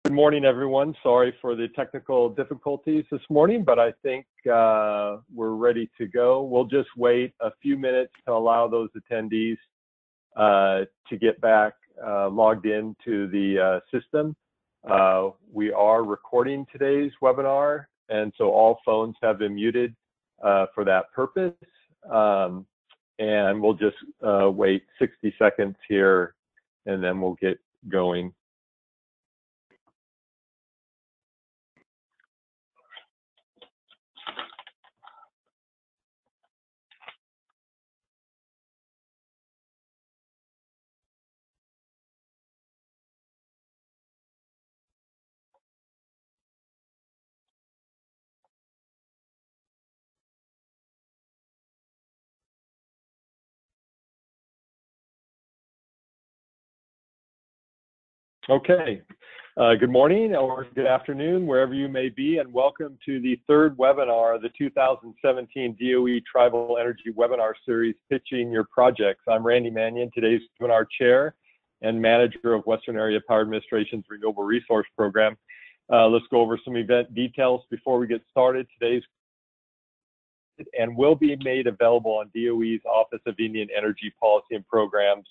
Good morning, everyone. Sorry for the technical difficulties this morning, but I think we're ready to go. We'll just wait a few minutes to allow those attendees to get back logged into the system. We are recording today's webinar, and so all phones have been muted for that purpose. And we'll just wait 60 seconds here, and then we'll get going. Okay, good morning or good afternoon, wherever you may be, and welcome to the third webinar of the 2017 DOE Tribal Energy Webinar Series, Pitching Your Projects. I'm Randy Mannion, today's webinar chair and manager of Western Area Power Administration's Renewable Resource Program. Let's go over some event details before we get started. Today's and will be made available on DOE's Office of Indian Energy Policy and Programs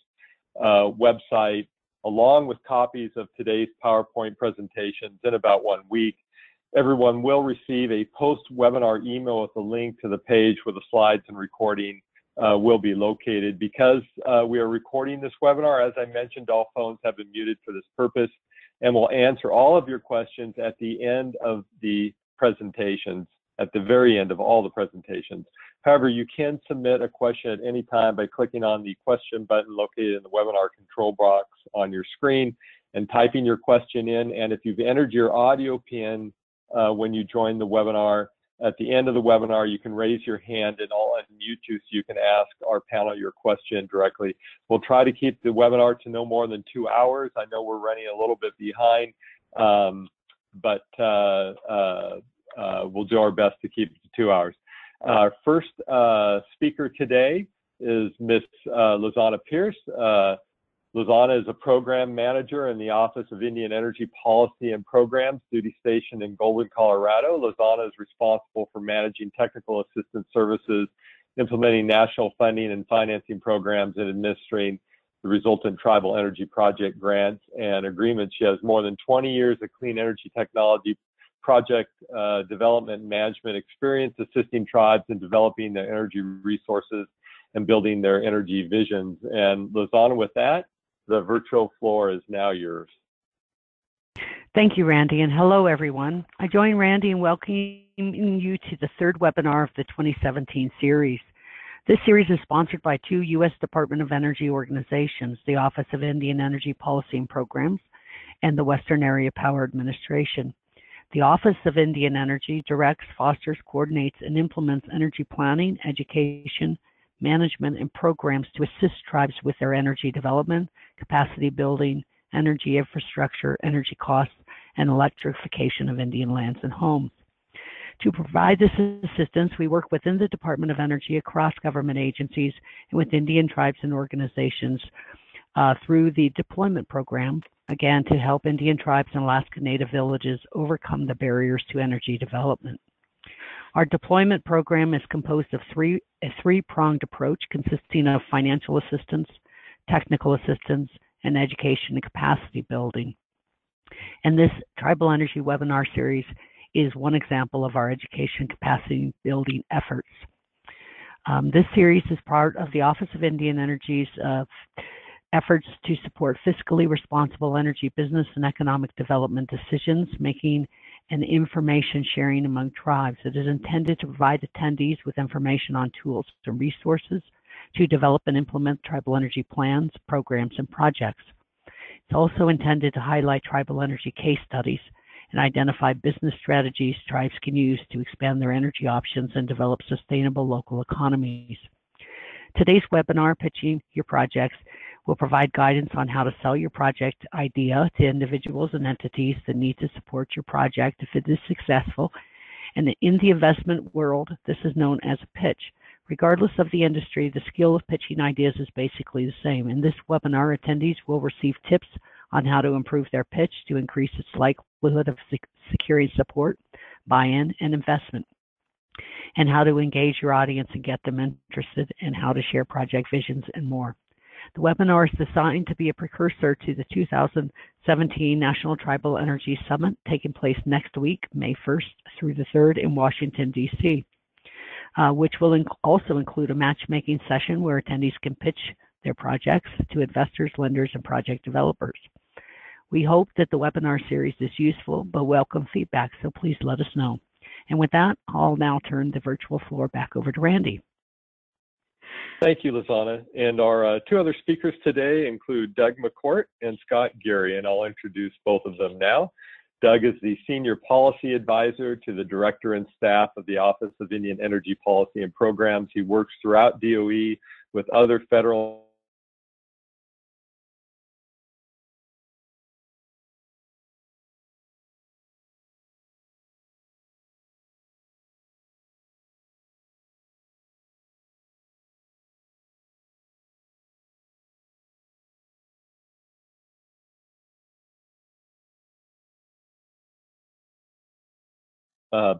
website, along with copies of today's PowerPoint presentations in about 1 week. Everyone will receive a post-webinar email with a link to the page where the slides and recording will be located. Because we are recording this webinar, as I mentioned, all phones have been muted for this purpose, and we'll answer all of your questions at the end of the presentations, at the very end of all the presentations. However, you can submit a question at any time by clicking on the question button located in the webinar control box on your screen and typing your question in. And if you've entered your audio pin when you join the webinar, at the end of the webinar, you can raise your hand and I'll unmute you so you can ask our panel your question directly. We'll try to keep the webinar to no more than 2 hours. I know we're running a little bit behind, but we'll do our best to keep it to 2 hours. Our first speaker today is Ms. Lizana Pierce. Lizana is a program manager in the Office of Indian Energy Policy and Programs, duty station in Golden, Colorado. Lizana is responsible for managing technical assistance services, implementing national funding and financing programs, and administering the resultant tribal energy project grants and agreements. She has more than 20 years of clean energy technology project development and management experience, assisting tribes in developing their energy resources and building their energy visions. And Lizana, with that, the virtual floor is now yours. Thank you, Randy, and hello, everyone. I join Randy in welcoming you to the third webinar of the 2017 series. This series is sponsored by two U.S. Department of Energy organizations, the Office of Indian Energy Policy and Programs and the Western Area Power Administration. The Office of Indian Energy directs, fosters, coordinates, and implements energy planning, education, management, and programs to assist tribes with their energy development, capacity building, energy infrastructure, energy costs, and electrification of Indian lands and homes. To provide this assistance, we work within the Department of Energy across government agencies and with Indian tribes and organizations through the deployment program, again, to help Indian tribes and Alaska Native villages overcome the barriers to energy development. Our deployment program is composed of a three-pronged approach consisting of financial assistance, technical assistance, and education and capacity building. And this Tribal Energy Webinar Series is one example of our education capacity building efforts. This series is part of the Office of Indian Energy's efforts to support fiscally responsible energy business and economic development decisions making and information sharing among tribes. It is intended to provide attendees with information on tools and resources to develop and implement tribal energy plans, programs, and projects. It's also intended to highlight tribal energy case studies and identify business strategies tribes can use to expand their energy options and develop sustainable local economies. Today's webinar, Pitching Your Projects, will provide guidance on how to sell your project idea to individuals and entities that need to support your project if it is successful. And in the investment world, this is known as a pitch. Regardless of the industry, the skill of pitching ideas is basically the same. In this webinar, attendees will receive tips on how to improve their pitch to increase its likelihood of securing support, buy-in, and investment, and how to engage your audience and get them interested, and how to share project visions, and more. The webinar is designed to be a precursor to the 2017 National Tribal Energy Summit taking place next week, May 1st through the 3rd in Washington, D.C., which will also include a matchmaking session where attendees can pitch their projects to investors, lenders, and project developers. We hope that the webinar series is useful, but welcome feedback, so please let us know. And with that, I'll now turn the virtual floor back over to Randy. Thank you, Lizana. And our two other speakers today include Doug McCourt and Scott Geary, and I'll introduce both of them now. Doug is the Senior Policy Advisor to the Director and staff of the Office of Indian Energy Policy and Programs. He works throughout DOE with other federal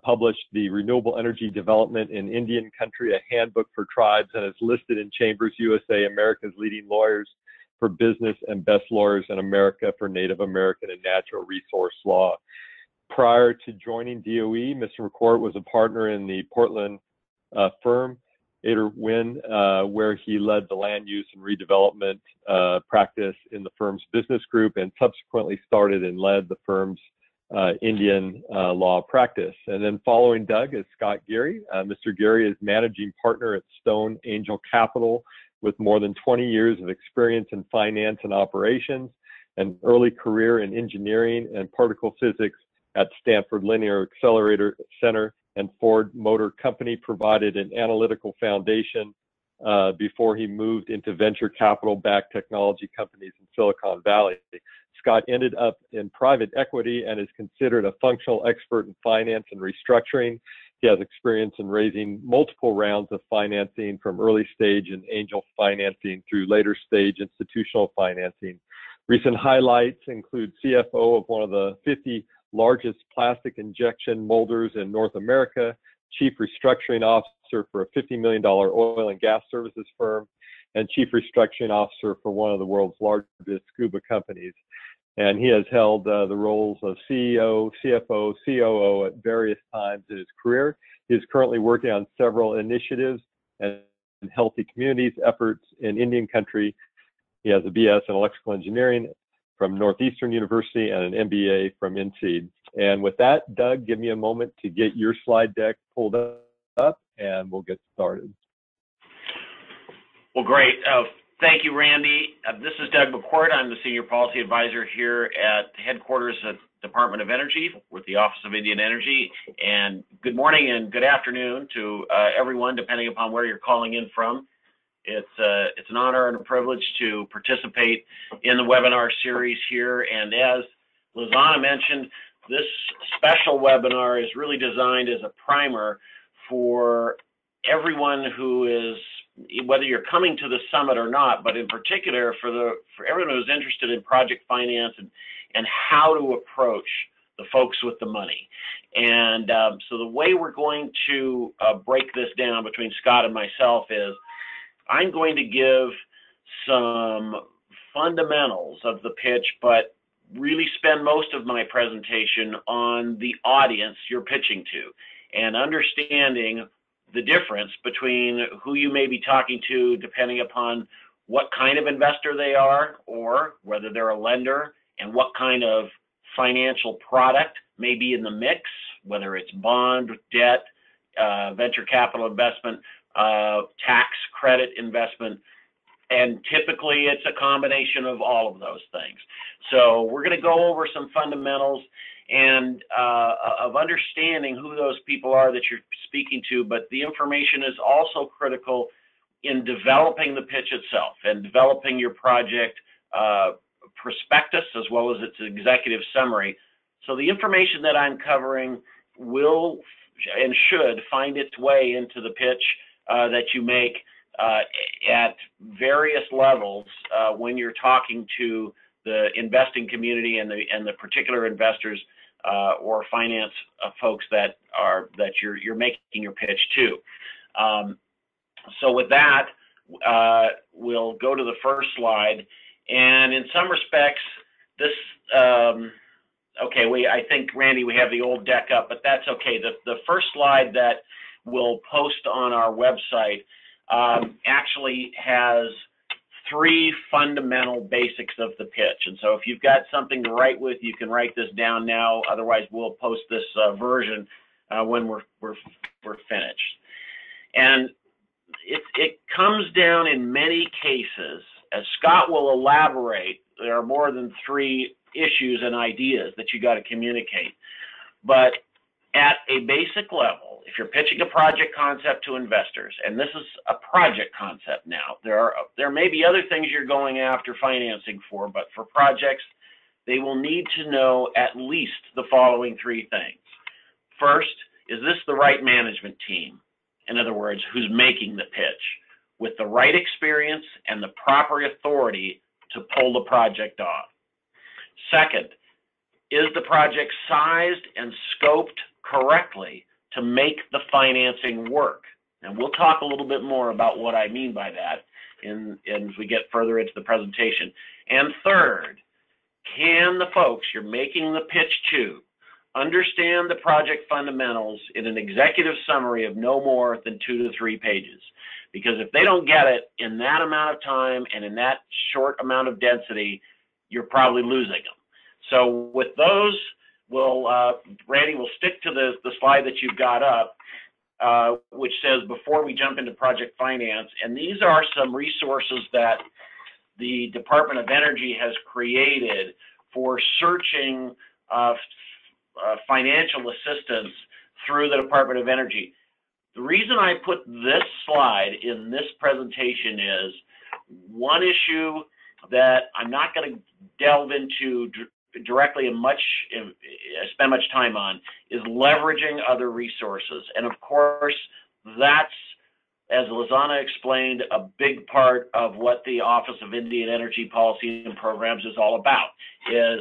published the Renewable Energy Development in Indian Country, a handbook for tribes, and is listed in Chambers USA, America's Leading Lawyers for Business and Best Lawyers in America for Native American and Natural Resource Law. Prior to joining DOE, Mr. McCourt was a partner in the Portland firm, Ader Wynn, where he led the land use and redevelopment practice in the firm's business group, and subsequently started and led the firm's Indian law practice. And then following Doug is Scott Geary. Mr. Geary is managing partner at Stone Angel Capital with more than 20 years of experience in finance and operations, an early career in engineering and particle physics at Stanford Linear Accelerator Center and Ford Motor Company, provided an analytical foundation before he moved into venture capital-backed technology companies in Silicon Valley. Scott ended up in private equity and is considered a functional expert in finance and restructuring. He has experience in raising multiple rounds of financing, from early stage and angel financing through later stage institutional financing. Recent highlights include CFO of one of the 50 largest plastic injection molders in North America, Chief Restructuring Officer for a $50 million oil and gas services firm, and Chief Restructuring Officer for one of the world's largest scuba companies. And he has held the roles of CEO, CFO, COO at various times in his career. He is currently working on several initiatives and healthy communities efforts in Indian country. He has a BS in electrical engineering from Northeastern University and an MBA from INSEAD. And with that, Doug, give me a moment to get your slide deck pulled up and we'll get started. Well, great. Thank you, Randy. This is Doug McCourt. I'm the Senior Policy Advisor here at headquarters at Department of Energy with the Office of Indian Energy. And good morning and good afternoon to everyone, depending upon where you're calling in from. It's an honor and a privilege to participate in the webinar series here. And as Lizana mentioned, this special webinar is really designed as a primer for everyone who is, whether you're coming to the summit or not, but in particular for everyone who's interested in project finance and how to approach the folks with the money. And so the way we're going to break this down between Scott and myself is I'm going to give some fundamentals of the pitch, but really spend most of my presentation on the audience you're pitching to and understanding the difference between who you may be talking to depending upon what kind of investor they are, or whether they're a lender, and what kind of financial product may be in the mix, whether it's bond, debt, venture capital investment, tax credit investment, and typically it's a combination of all of those things. So we're going to go over some fundamentals and of understanding who those people are that you're speaking to, but the information is also critical in developing the pitch itself and developing your project prospectus as well as its executive summary. So the information that I'm covering will and should find its way into the pitch that you make at various levels when you're talking to the investing community and the particular investors or finance folks that you're making your pitch to. So with that, we'll go to the first slide. And in some respects, this, I think, Randy, we have the old deck up, but that's okay. The first slide that we'll post on our website actually has three fundamental basics of the pitch. And so if you've got something to write with, you can write this down now. Otherwise, we'll post this version when we're finished. And it comes down in many cases, as Scott will elaborate, there are more than three issues and ideas that you got to communicate. But at a basic level, if you're pitching a project concept to investors, and this is a project concept now, there may be other things you're going after financing for, but for projects, they will need to know at least the following three things. First, is this the right management team? In other words, who's making the pitch with the right experience and the proper authority to pull the project off? Second, is the project sized and scoped correctly to make the financing work? And we'll talk a little bit more about what I mean by that as we get further into the presentation. And third, can the folks you're making the pitch to understand the project fundamentals in an executive summary of no more than 2 to 3 pages? Because if they don't get it in that amount of time and in that short amount of density, you're probably losing them. So with those, Randy will stick to the slide that you've got up, which says before we jump into project finance. And these are some resources that the Department of Energy has created for searching financial assistance through the Department of Energy. The reason I put this slide in this presentation is one issue that I'm not going to delve into directly and spend much time on is leveraging other resources. And of course, that's, as Lizana explained, a big part of what the Office of Indian Energy Policy and Programs is all about, is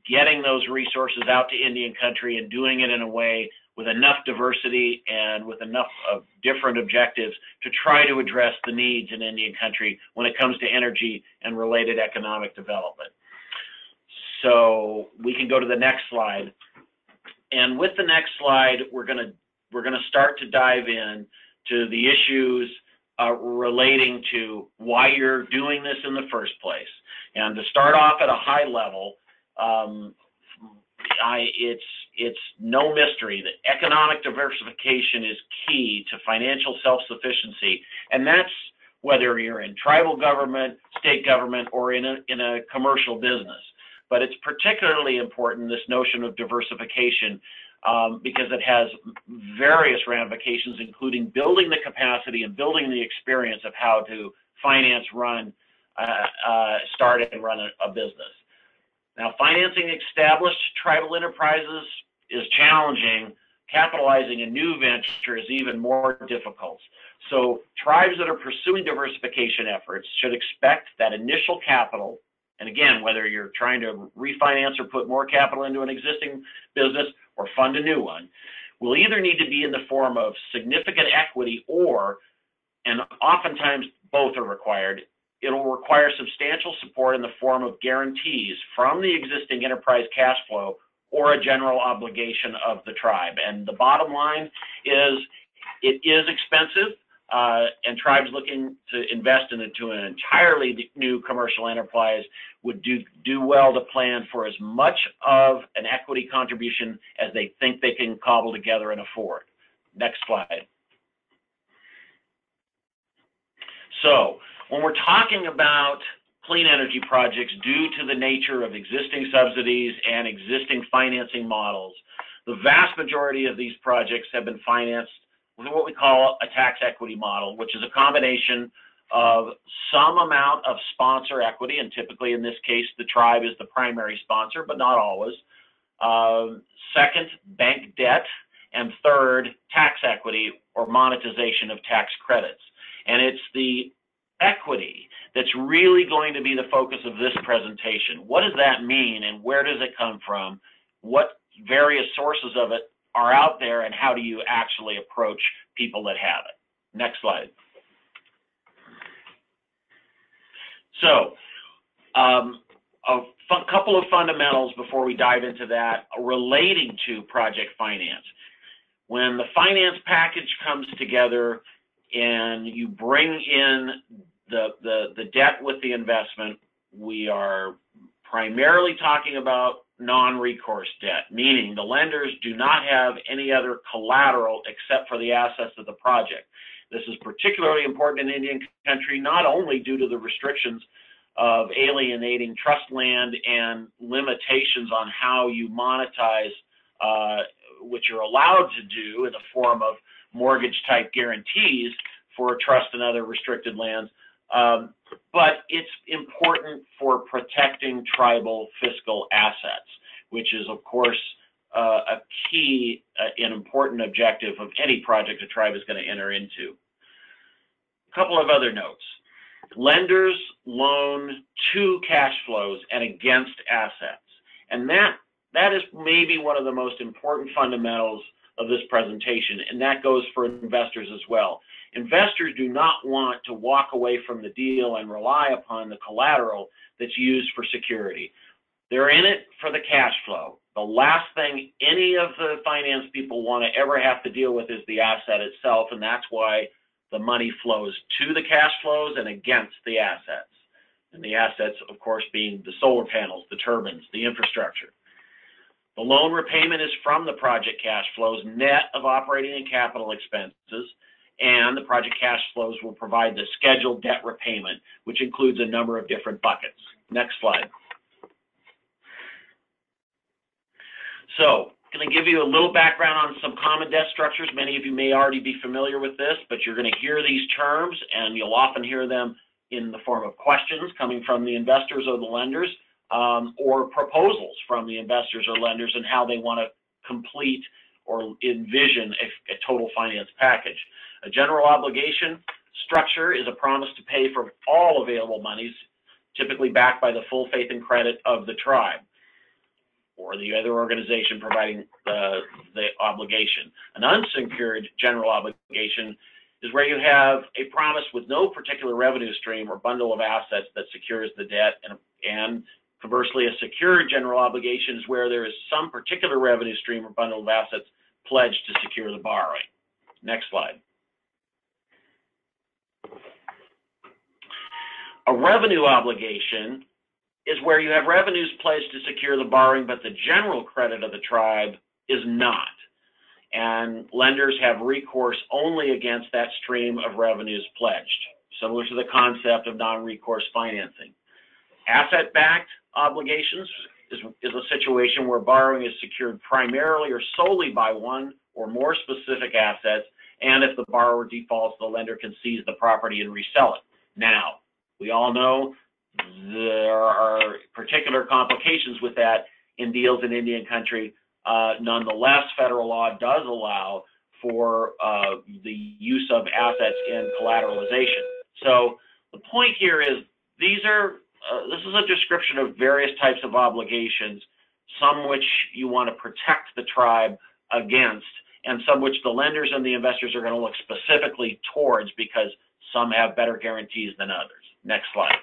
getting those resources out to Indian country and doing it in a way with enough diversity and with enough of different objectives to try to address the needs in Indian country when it comes to energy and related economic development. So we can go to the next slide. And with the next slide, we're going to start to dive in to the issues relating to why you're doing this in the first place. And to start off at a high level, it's no mystery that economic diversification is key to financial self-sufficiency, and that's whether you're in tribal government, state government, or in a commercial business. But it's particularly important, this notion of diversification, because it has various ramifications, including building the capacity and building the experience of how to finance, start and run a business. Now, financing established tribal enterprises is challenging. Capitalizing a new venture is even more difficult. So tribes that are pursuing diversification efforts should expect that initial capital, and again, whether you're trying to refinance or put more capital into an existing business or fund a new one, will either need to be in the form of significant equity and oftentimes both are required, it'll require substantial support in the form of guarantees from the existing enterprise cash flow or a general obligation of the tribe. And the bottom line is it is expensive, and tribes looking to invest into an entirely new commercial enterprise would do well to plan for as much of an equity contribution as they think they can cobble together and afford. Next slide. So when we're talking about clean energy projects, due to the nature of existing subsidies and existing financing models, the vast majority of these projects have been financed with what we call a tax equity model, which is a combination of some amount of sponsor equity, and typically in this case, the tribe is the primary sponsor, but not always. Second, bank debt, and third, tax equity or monetization of tax credits. And it's the equity that's really going to be the focus of this presentation. What does that mean and where does it come from? What various sources of it are out there, and how do you actually approach people that have it? Next slide. So, a couple of fundamentals before we dive into that relating to project finance. When the finance package comes together and you bring in the debt with the investment, we are primarily talking about non-recourse debt, meaning the lenders do not have any other collateral except for the assets of the project. This is particularly important in Indian country, not only due to the restrictions of alienating trust land and limitations on how you monetize, which you're allowed to do in the form of mortgage-type guarantees for trust and other restricted lands, but it's important for protecting tribal fiscal assets, which is, of course, a key and important objective of any project a tribe is going to enter into. A couple of other notes. Lenders loan to cash flows and against assets. And that is maybe one of the most important fundamentals of this presentation, and that goes for investors as well. Investors do not want to walk away from the deal and rely upon the collateral that's used for security. They're in it for the cash flow. The last thing any of the finance people want to ever have to deal with is the asset itself, and that's why the money flows to the cash flows and against the assets. And the assets, of course, being the solar panels, the turbines, the infrastructure. The loan repayment is from the project cash flows, net of operating and capital expenses, and the project cash flows will provide the scheduled debt repayment, which includes a number of different buckets. Next slide. So, I'm going to give you a little background on some common debt structures. Many of you may already be familiar with this, but you're going to hear these terms, and you'll often hear them in the form of questions coming from the investors or the lenders, or proposals from the investors or lenders and how they want to complete or envision a total finance package. A general obligation structure is a promise to pay for all available monies, typically backed by the full faith and credit of the tribe or the other organization providing the obligation. An unsecured general obligation is where you have a promise with no particular revenue stream or bundle of assets that secures the debt, and conversely, a secured general obligation is where there is some particular revenue stream or bundle of assets pledged to secure the borrowing. Next slide. A revenue obligation is where you have revenues pledged to secure the borrowing, but the general credit of the tribe is not. And lenders have recourse only against that stream of revenues pledged, similar to the concept of non-recourse financing. Asset-backed obligations is a situation where borrowing is secured primarily or solely by one or more specific assets, and if the borrower defaults, the lender can seize the property and resell it. Now, we all know there are particular complications with that in deals in Indian country. Nonetheless, federal law does allow for the use of assets in collateralization. So the point here is this is a description of various types of obligations, some which you want to protect the tribe against, and some which the lenders and the investors are going to look specifically towards because some have better guarantees than others. Next slide.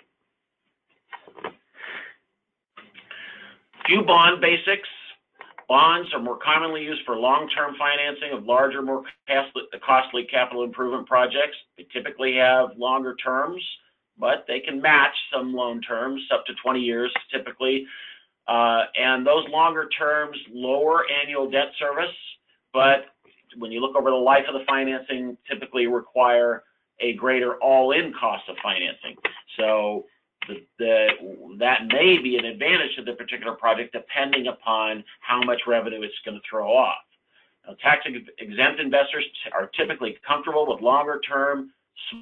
Few bond basics. Bonds are more commonly used for long-term financing of larger, more costly capital improvement projects. They typically have longer terms, but they can match some loan terms up to 20 years typically. And those longer terms lower annual debt service, but when you look over the life of the financing, typically require a greater all-in cost of financing. So that may be an advantage to the particular project depending upon how much revenue it's going to throw off. Now, tax-exempt investors are typically comfortable with longer-term,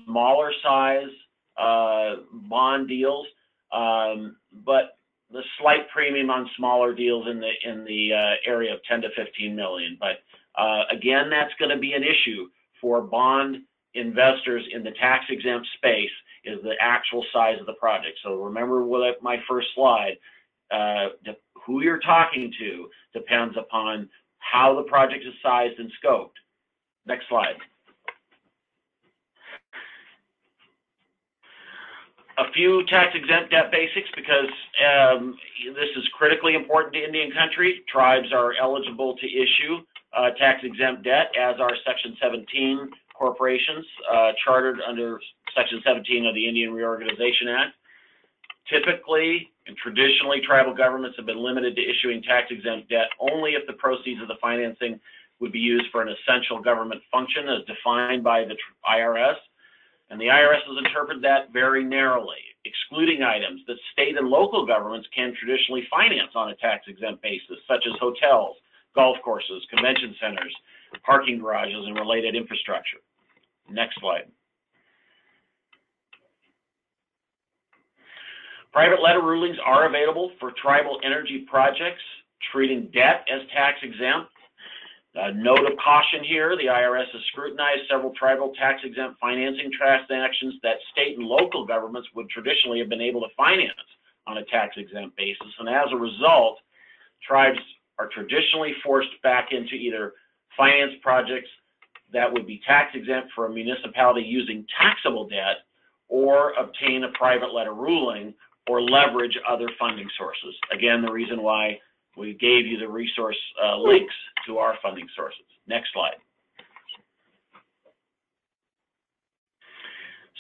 smaller size bond deals, but the slight premium on smaller deals in the area of 10 to 15 million. But again, that's going to be an issue for bond investors in the tax-exempt space, is the actual size of the project. So remember with my first slide, who you're talking to depends upon how the project is sized and scoped. Next slide. A few tax-exempt debt basics, because this is critically important to Indian country. Tribes are eligible to issue tax-exempt debt, as are Section 17 corporations chartered under Section 17 of the Indian Reorganization Act. Typically and traditionally, tribal governments have been limited to issuing tax-exempt debt only if the proceeds of the financing would be used for an essential government function as defined by the IRS. And the IRS has interpreted that very narrowly, excluding items that state and local governments can traditionally finance on a tax-exempt basis, such as hotels, golf courses, convention centers, parking garages, and related infrastructure. Next slide. Private letter rulings are available for tribal energy projects treating debt as tax-exempt. Note of caution here, the IRS has scrutinized several tribal tax-exempt financing transactions that state and local governments would traditionally have been able to finance on a tax-exempt basis, and as a result, tribes are traditionally forced back into either finance projects that would be tax-exempt for a municipality using taxable debt, or obtain a private letter ruling, or leverage other funding sources. Again, the reason why we gave you the resource links to our funding sources. Next slide.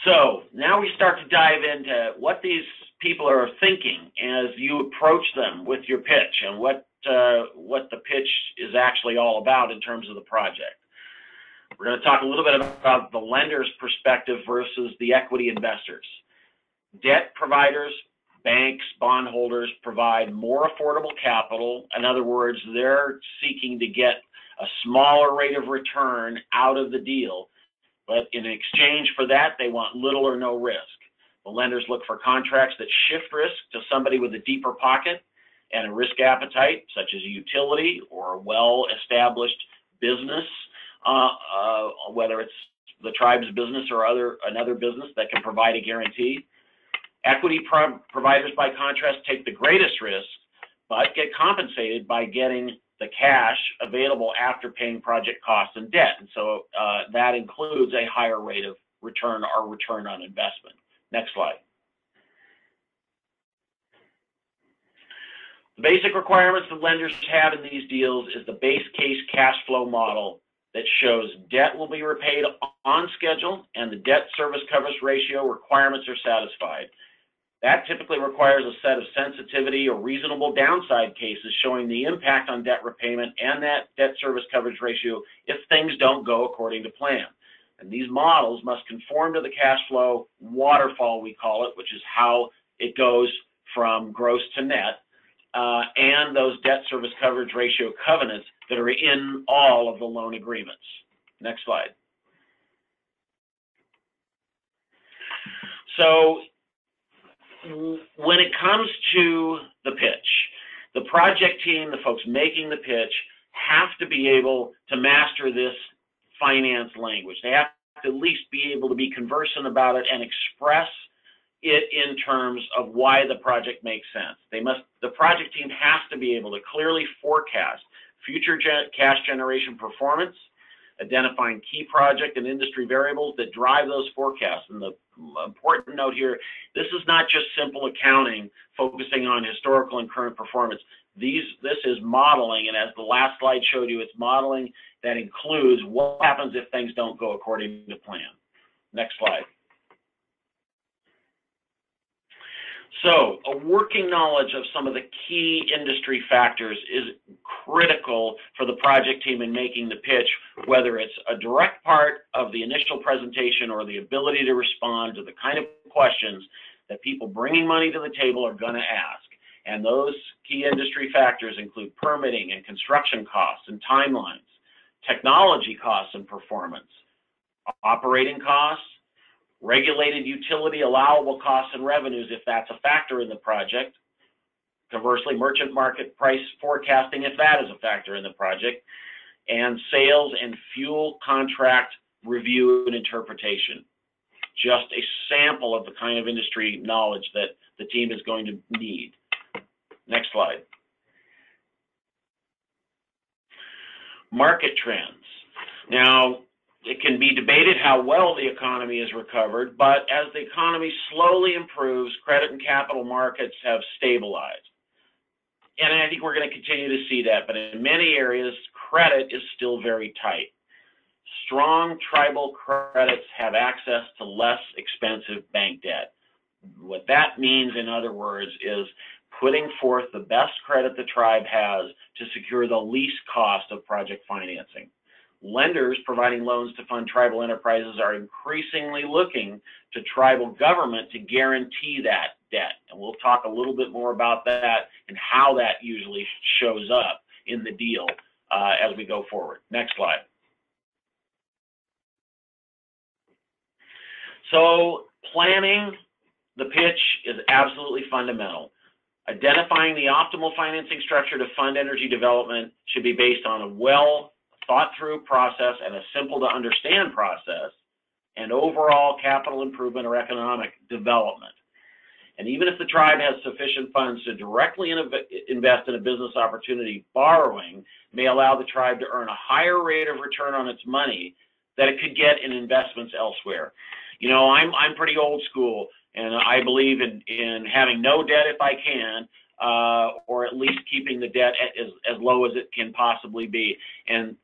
So now we start to dive into what these people are thinking as you approach them with your pitch, and what the pitch is actually all about in terms of the project. We're going to talk a little bit about the lender's perspective versus the equity investors. Debt providers, banks, bondholders provide more affordable capital. In other words, they're seeking to get a smaller rate of return out of the deal, but in exchange for that, they want little or no risk. The lenders look for contracts that shift risk to somebody with a deeper pocket and a risk appetite, such as a utility or a well-established business, whether it's the tribe's business or another business that can provide a guarantee. Equity providers, by contrast, take the greatest risk, but get compensated by getting the cash available after paying project costs and debt. And so that includes a higher rate of return or return on investment. Next slide. The basic requirements that lenders have in these deals is the base case cash flow model that shows debt will be repaid on schedule and the debt service coverage ratio requirements are satisfied. That typically requires a set of sensitivity or reasonable downside cases showing the impact on debt repayment and that debt service coverage ratio if things don't go according to plan. And these models must conform to the cash flow waterfall, we call it, which is how it goes from gross to net, and those debt service coverage ratio covenants that are in all of the loan agreements. Next slide. So when it comes to the pitch, the project team, the folks making the pitch, have to be able to master this finance language. They have to at least be able to be conversant about it and express it in terms of why the project makes sense. The project team has to be able to clearly forecast future cash generation performance, identifying key project and industry variables that drive those forecasts. And the important note here, this is not just simple accounting focusing on historical and current performance. This is modeling, and as the last slide showed you, it's modeling that includes what happens if things don't go according to plan. Next slide. So a working knowledge of some of the key industry factors is critical for the project team in making the pitch, whether it's a direct part of the initial presentation or the ability to respond to the kind of questions that people bringing money to the table are going to ask. And those key industry factors include permitting and construction costs and timelines, technology costs and performance, operating costs, regulated utility allowable costs and revenues if that's a factor in the project. Conversely, merchant market price forecasting if that is a factor in the project, and sales and fuel contract review and interpretation. Just a sample of the kind of industry knowledge that the team is going to need. Next slide. Market trends. Now, it can be debated how well the economy has recovered, but as the economy slowly improves, credit and capital markets have stabilized. And I think we're going to continue to see that, but in many areas, credit is still very tight. Strong tribal credits have access to less expensive bank debt. What that means, in other words, is putting forth the best credit the tribe has to secure the least cost of project financing. Lenders providing loans to fund tribal enterprises are increasingly looking to tribal government to guarantee that debt. And we'll talk a little bit more about that and how that usually shows up in the deal as we go forward. Next slide. So planning the pitch is absolutely fundamental. Identifying the optimal financing structure to fund energy development should be based on a well thought through process and a simple to understand process and overall capital improvement or economic development. And even if the tribe has sufficient funds to directly invest in a business opportunity, borrowing may allow the tribe to earn a higher rate of return on its money that it could get in investments elsewhere. You know, I'm pretty old school, and I believe in having no debt if I can, or at least keeping the debt as low as it can possibly be. And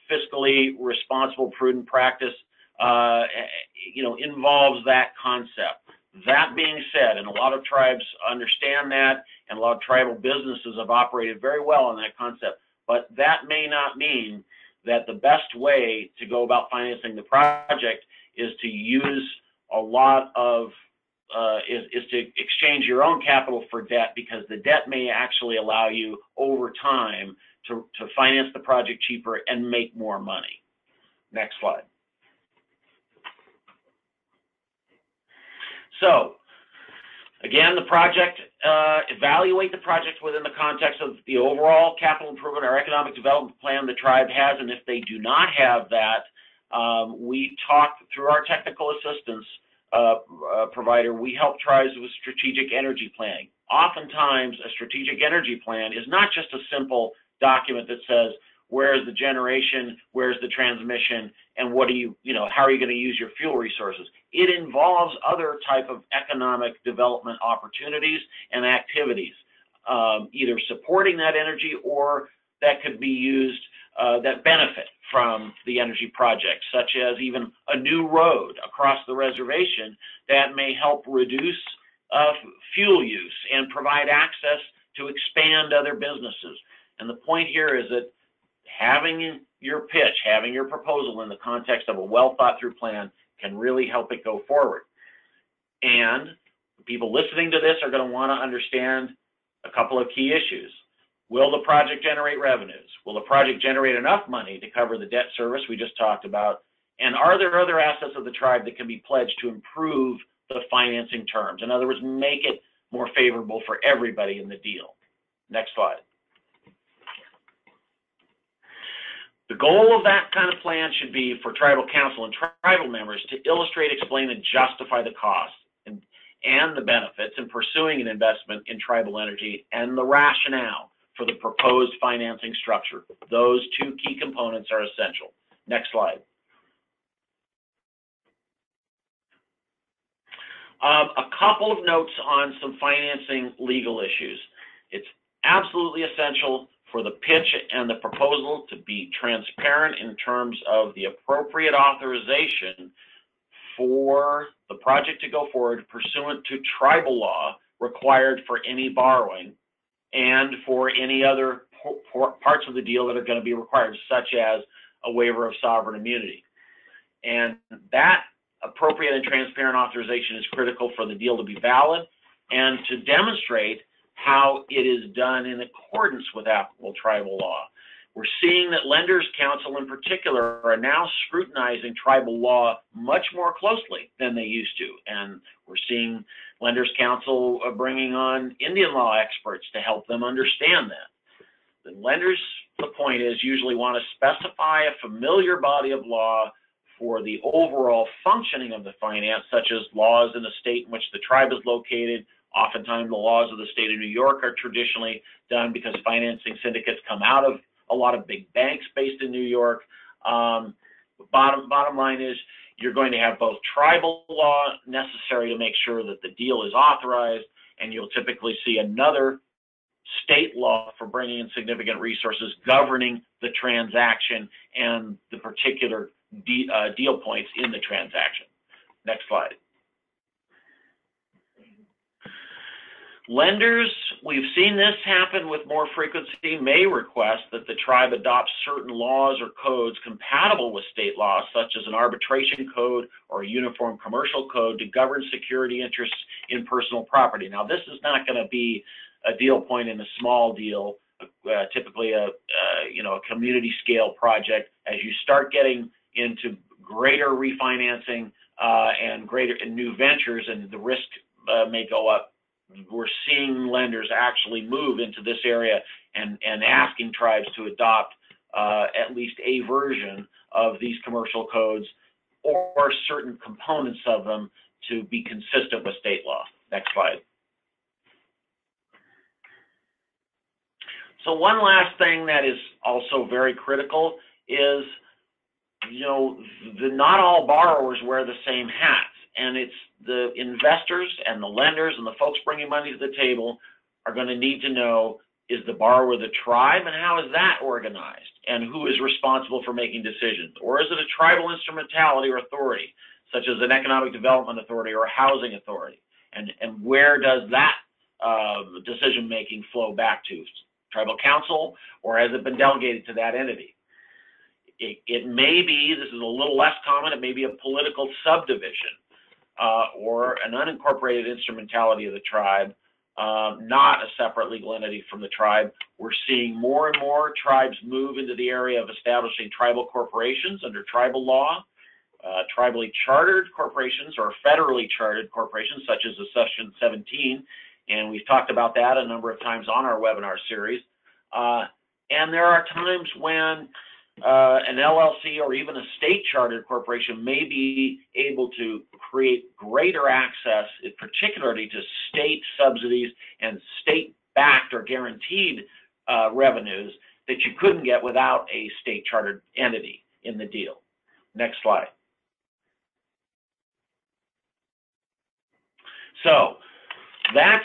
fiscally responsible, prudent practice, involves that concept. That being said, and a lot of tribes understand that, and a lot of tribal businesses have operated very well on that concept, but that may not mean that the best way to go about financing the project is to use a lot of is to exchange your own capital for debt, because the debt may actually allow you over time to finance the project cheaper and make more money. Next slide. So again, the project, evaluate the project within the context of the overall capital improvement or economic development plan the tribe has, and if they do not have that, we talk through our technical assistance provider. We help tribes with strategic energy planning. Oftentimes, a strategic energy plan is not just a simple document that says, where's the generation, where's the transmission, and what do you, how are you going to use your fuel resources? It involves other type of economic development opportunities and activities, either supporting that energy or that could be used that benefit from the energy project, such as even a new road across the reservation that may help reduce fuel use and provide access to expand other businesses. And the point here is that having your pitch, having your proposal in the context of a well thought through plan can really help it go forward. And people listening to this are going to want to understand a couple of key issues. Will the project generate revenues? Will the project generate enough money to cover the debt service we just talked about? And are there other assets of the tribe that can be pledged to improve the financing terms? In other words, make it more favorable for everybody in the deal. Next slide. The goal of that kind of plan should be for tribal council and tribal members to illustrate, explain, and justify the costs and the benefits in pursuing an investment in tribal energy and the rationale for the proposed financing structure. Those two key components are essential. Next slide. A couple of notes on some financing legal issues. It's absolutely essential for the pitch and the proposal to be transparent in terms of the appropriate authorization for the project to go forward pursuant to tribal law required for any borrowing and for any other parts of the deal that are going to be required, such as a waiver of sovereign immunity. And that appropriate and transparent authorization is critical for the deal to be valid and to demonstrate how it is done in accordance with applicable tribal law. We're seeing that Lenders Council in particular are now scrutinizing tribal law much more closely than they used to. And we're seeing Lenders Council bringing on Indian law experts to help them understand that. The lenders, the point is, usually want to specify a familiar body of law for the overall functioning of the finance, such as laws in the state in which the tribe is located. Oftentimes, the laws of the state of New York are traditionally done because financing syndicates come out of a lot of big banks based in New York. Bottom line is you're going to have both tribal law necessary to make sure that the deal is authorized, and you'll typically see another state law for bringing in significant resources governing the transaction and the particular deal points in the transaction. Next slide. Lenders, we've seen this happen with more frequency, may request that the tribe adopts certain laws or codes compatible with state laws, such as an arbitration code or a uniform commercial code to govern security interests in personal property. Now, this is not going to be a deal point in a small deal, typically a community scale project. As you start getting into greater refinancing and new ventures, and the risk may go up, we're seeing lenders actually move into this area and asking tribes to adopt at least a version of these commercial codes or certain components of them to be consistent with state law. Next slide. So one last thing that is also very critical is, not all borrowers wear the same hats. And it's the investors and the lenders and the folks bringing money to the table are going to need to know, is the borrower the tribe, and how is that organized, and who is responsible for making decisions? Or is it a tribal instrumentality or authority, such as an economic development authority or a housing authority? And where does that decision-making flow back to? Tribal council, or has it been delegated to that entity? It may be, this is a little less common, it may be a political subdivision. Or an unincorporated instrumentality of the tribe, not a separate legal entity from the tribe. We're seeing more and more tribes move into the area of establishing tribal corporations under tribal law, tribally chartered corporations or federally chartered corporations, such as Accession 17, and we've talked about that a number of times on our webinar series. And there are times when an LLC or even a state chartered corporation may be able to create greater access, particularly to state subsidies and state-backed or guaranteed revenues that you couldn't get without a state chartered entity in the deal. Next slide. So that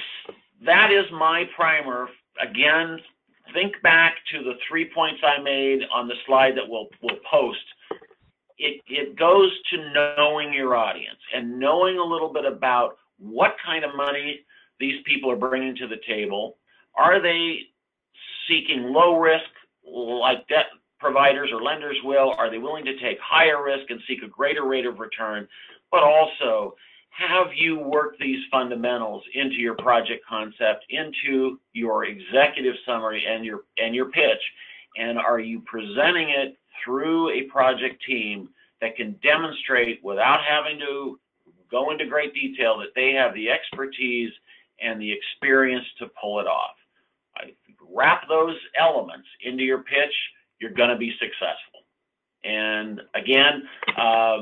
is my primer. Again, think back to the 3 points I made on the slide that we'll post. It goes to knowing your audience and knowing a little bit about what kind of money these people are bringing to the table. Are they seeking low risk like debt providers or lenders will? Are they willing to take higher risk and seek a greater rate of return? But also, have you worked these fundamentals into your project concept, into your executive summary and your pitch? And are you presenting it through a project team that can demonstrate, without having to go into great detail, that they have the expertise and the experience to pull it off? Wrap those elements into your pitch, you're going to be successful. And again,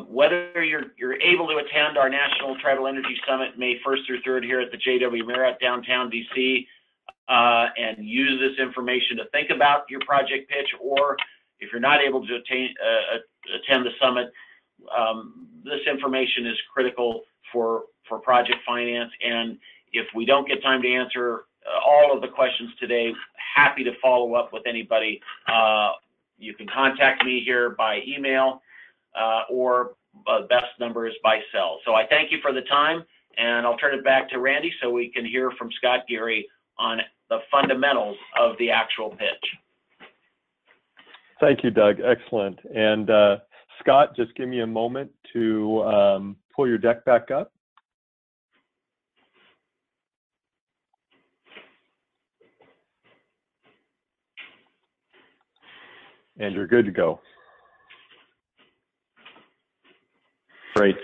whether you're able to attend our National Tribal Energy Summit May 1st through 3rd here at the JW Marriott downtown DC, and use this information to think about your project pitch, or if you're not able to attend the summit, this information is critical for project finance. And if we don't get time to answer all of the questions today, happy to follow up with anybody. You can contact me here by email, or best number is by cell. So I thank you for the time, and I'll turn it back to Randy so we can hear from Scott Geary on the fundamentals of the actual pitch. Thank you, Doug. Excellent. And Scott, just give me a moment to pull your deck back up. And you're good to go. Great.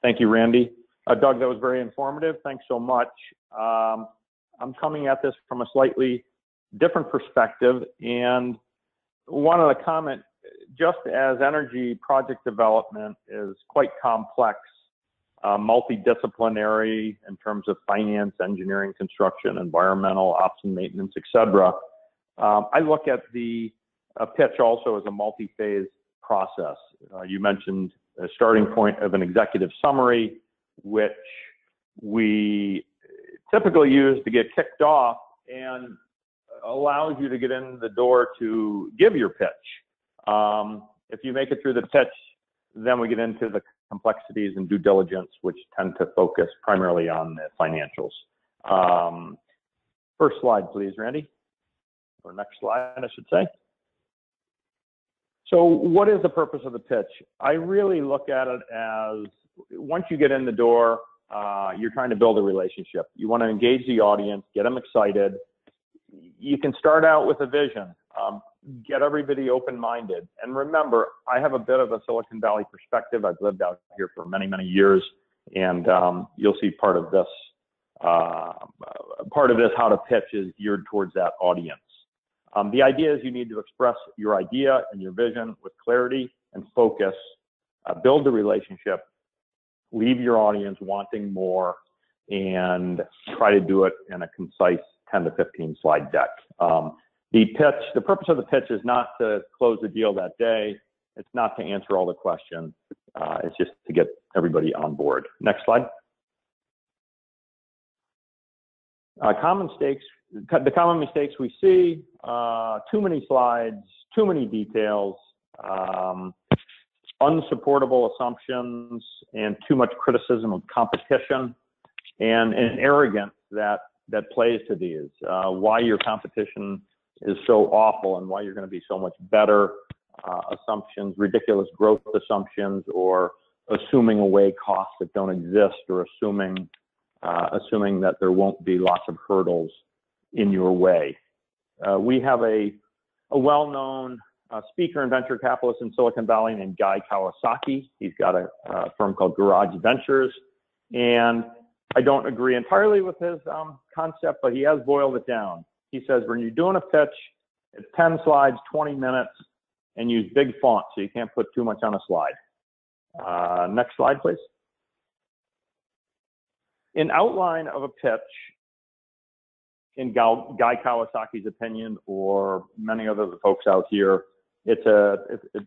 Thank you, Randy. Doug, that was very informative. Thanks so much. I'm coming at this from a slightly different perspective, and wanted to comment, just as energy project development is quite complex, multidisciplinary in terms of finance, engineering, construction, environmental, ops and maintenance, etc. I look at the a pitch also is a multi-phase process. You mentioned a starting point of an executive summary, which we typically use to get kicked off and allows you to get in the door to give your pitch. If you make it through the pitch, then we get into the complexities and due diligence, which tend to focus primarily on the financials. First slide, please, Randy, or next slide, I should say. So what is the purpose of the pitch? I really look at it as once you get in the door, you're trying to build a relationship. You want to engage the audience, get them excited. You can start out with a vision, get everybody open-minded. And remember, I have a bit of a Silicon Valley perspective. I've lived out here for many, many years, and you'll see part of this, how to pitch is geared towards that audience. The idea is you need to express your idea and your vision with clarity and focus, build a relationship, leave your audience wanting more, and try to do it in a concise 10 to 15 slide deck. The purpose of the pitch is not to close the deal that day. It's not to answer all the questions. It's just to get everybody on board. Next slide. The common mistakes we see, too many slides, too many details, unsupportable assumptions, and too much criticism of competition, and an arrogance that plays to these. Why your competition is so awful and why you're going to be so much better, assumptions, ridiculous growth assumptions, or assuming away costs that don't exist, or assuming that there won't be lots of hurdles in your way. We have a well-known speaker and venture capitalist in Silicon Valley named Guy Kawasaki. He's got a firm called Garage Ventures, and I don't agree entirely with his concept, but he has boiled it down. He says when you're doing a pitch, it's 10 slides, 20 minutes, and use big font so you can't put too much on a slide. Next slide, please. An outline of a pitch, in Guy Kawasaki's opinion, or many other folks out here, it's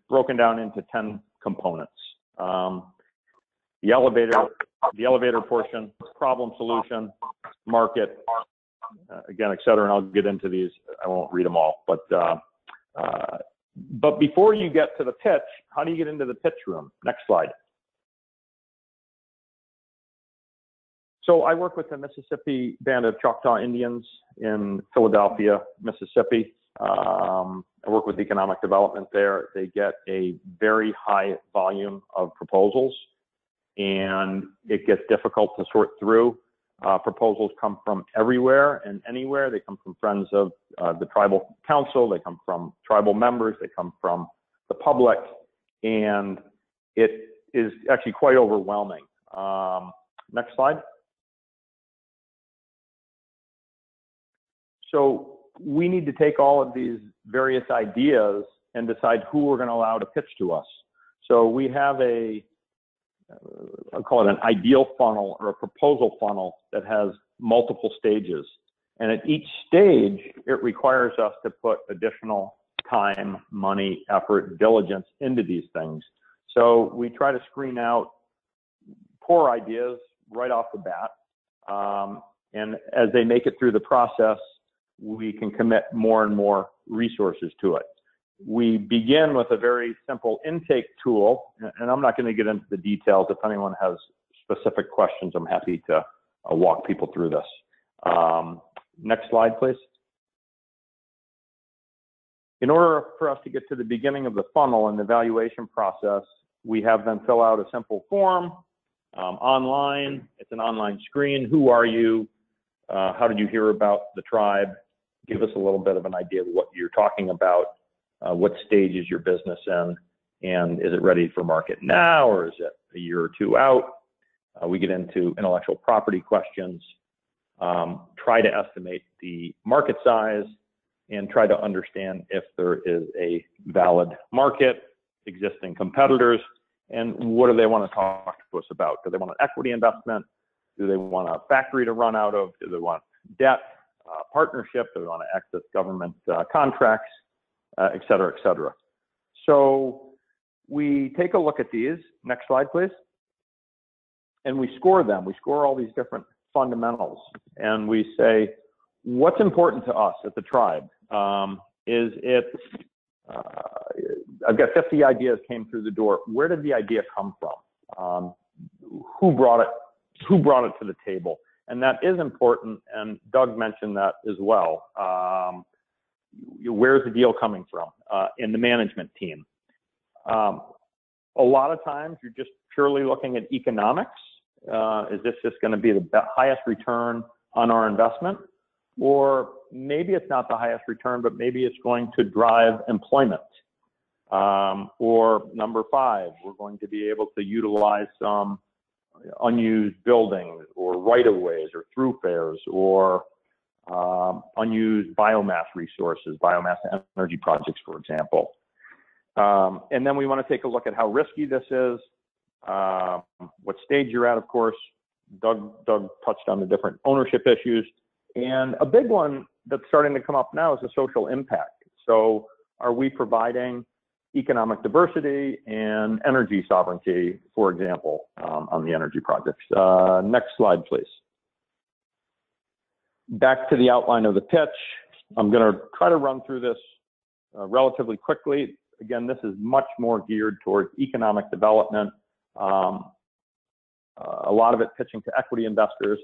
broken down into 10 components. The elevator portion, problem solution, market, again, et cetera, and I'll get into these. I won't read them all, but before you get to the pitch, how do you get into the pitch room? Next slide. So I work with the Mississippi Band of Choctaw Indians in Philadelphia, Mississippi. I work with economic development there. They get a very high volume of proposals, and it gets difficult to sort through. Proposals come from everywhere and anywhere. They come from friends of the tribal council. They come from tribal members. They come from the public, and it is actually quite overwhelming. Next slide. So we need to take all of these various ideas and decide who we're going to allow to pitch to us. So we have I'll call it an ideal funnel or a proposal funnel that has multiple stages. And at each stage, it requires us to put additional time, money, effort, diligence into these things. So we try to screen out poor ideas right off the bat. And as they make it through the process, we can commit more and more resources to it. We begin with a very simple intake tool, and I'm not going to get into the details. If anyone has specific questions, I'm happy to walk people through this. Next slide, please. In order for us to get to the beginning of the funnel and the evaluation process, we have them fill out a simple form online. It's an online screen. Who are you? How did you hear about the tribe? Give us a little bit of an idea of what you're talking about. What stage is your business in? And is it ready for market now, or is it a year or two out? We get into intellectual property questions, try to estimate the market size, and try to understand if there is a valid market, existing competitors, and what do they want to talk to us about? Do they want an equity investment? Do they want a factory to run out of? Do they want debt, partnership? Do they want to access government contracts? et cetera, et cetera. So we take a look at these. Next slide, please. And we score them. We score all these different fundamentals. And we say, what's important to us at the tribe? I've got 50 ideas came through the door. Where did the idea come from? Who brought it to the table? And that is important, and Doug mentioned that as well. Where's the deal coming from in the management team? A lot of times you're just purely looking at economics. Is this just going to be the highest return on our investment? Or maybe it's not the highest return, but maybe it's going to drive employment. Or number 5, we're going to be able to utilize some unused buildings or right-of-ways or throughfares or unused biomass resources, biomass energy projects, for example. And then we want to take a look at how risky this is, what stage you're at, of course. Doug touched on the different ownership issues. And a big one that's starting to come up now is the social impact. So are we providing economic diversity and energy sovereignty, for example, on the energy projects? Next slide, please. Back to the outline of the pitch. I'm going to try to run through this relatively quickly. Again, this is much more geared towards economic development. A lot of it pitching to equity investors,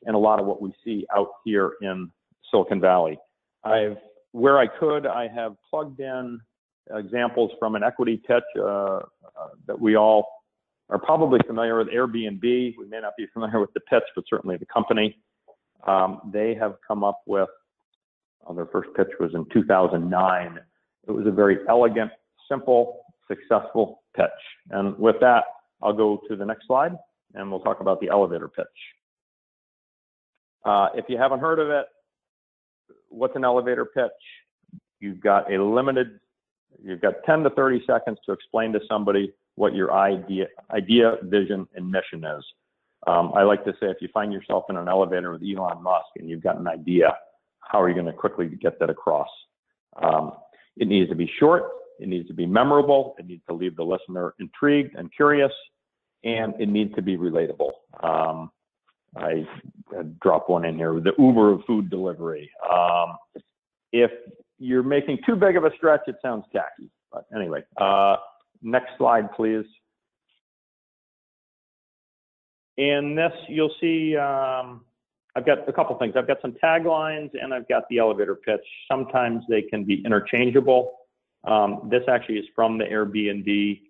and a lot of what we see out here in Silicon Valley. Where I could, I have plugged in examples from an equity pitch that we all are probably familiar with, Airbnb. We may not be familiar with the pitch, but certainly the company. They have come up with, their first pitch was in 2009. It was a very elegant, simple, successful pitch. And with that, I'll go to the next slide, and we'll talk about the elevator pitch. If you haven't heard of it, what's an elevator pitch? You've got 10 to 30 seconds to explain to somebody what your idea, vision, and mission is. I like to say, if you find yourself in an elevator with Elon Musk and you've got an idea, how are you going to quickly get that across? It needs to be short, it needs to be memorable, it needs to leave the listener intrigued and curious, and it needs to be relatable. I dropped one in here, the Uber of food delivery. If you're making too big of a stretch, it sounds tacky. But anyway, next slide, please. In this, you'll see, I've got a couple things. I've got some taglines, and I've got the elevator pitch. Sometimes they can be interchangeable. This actually is from the Airbnb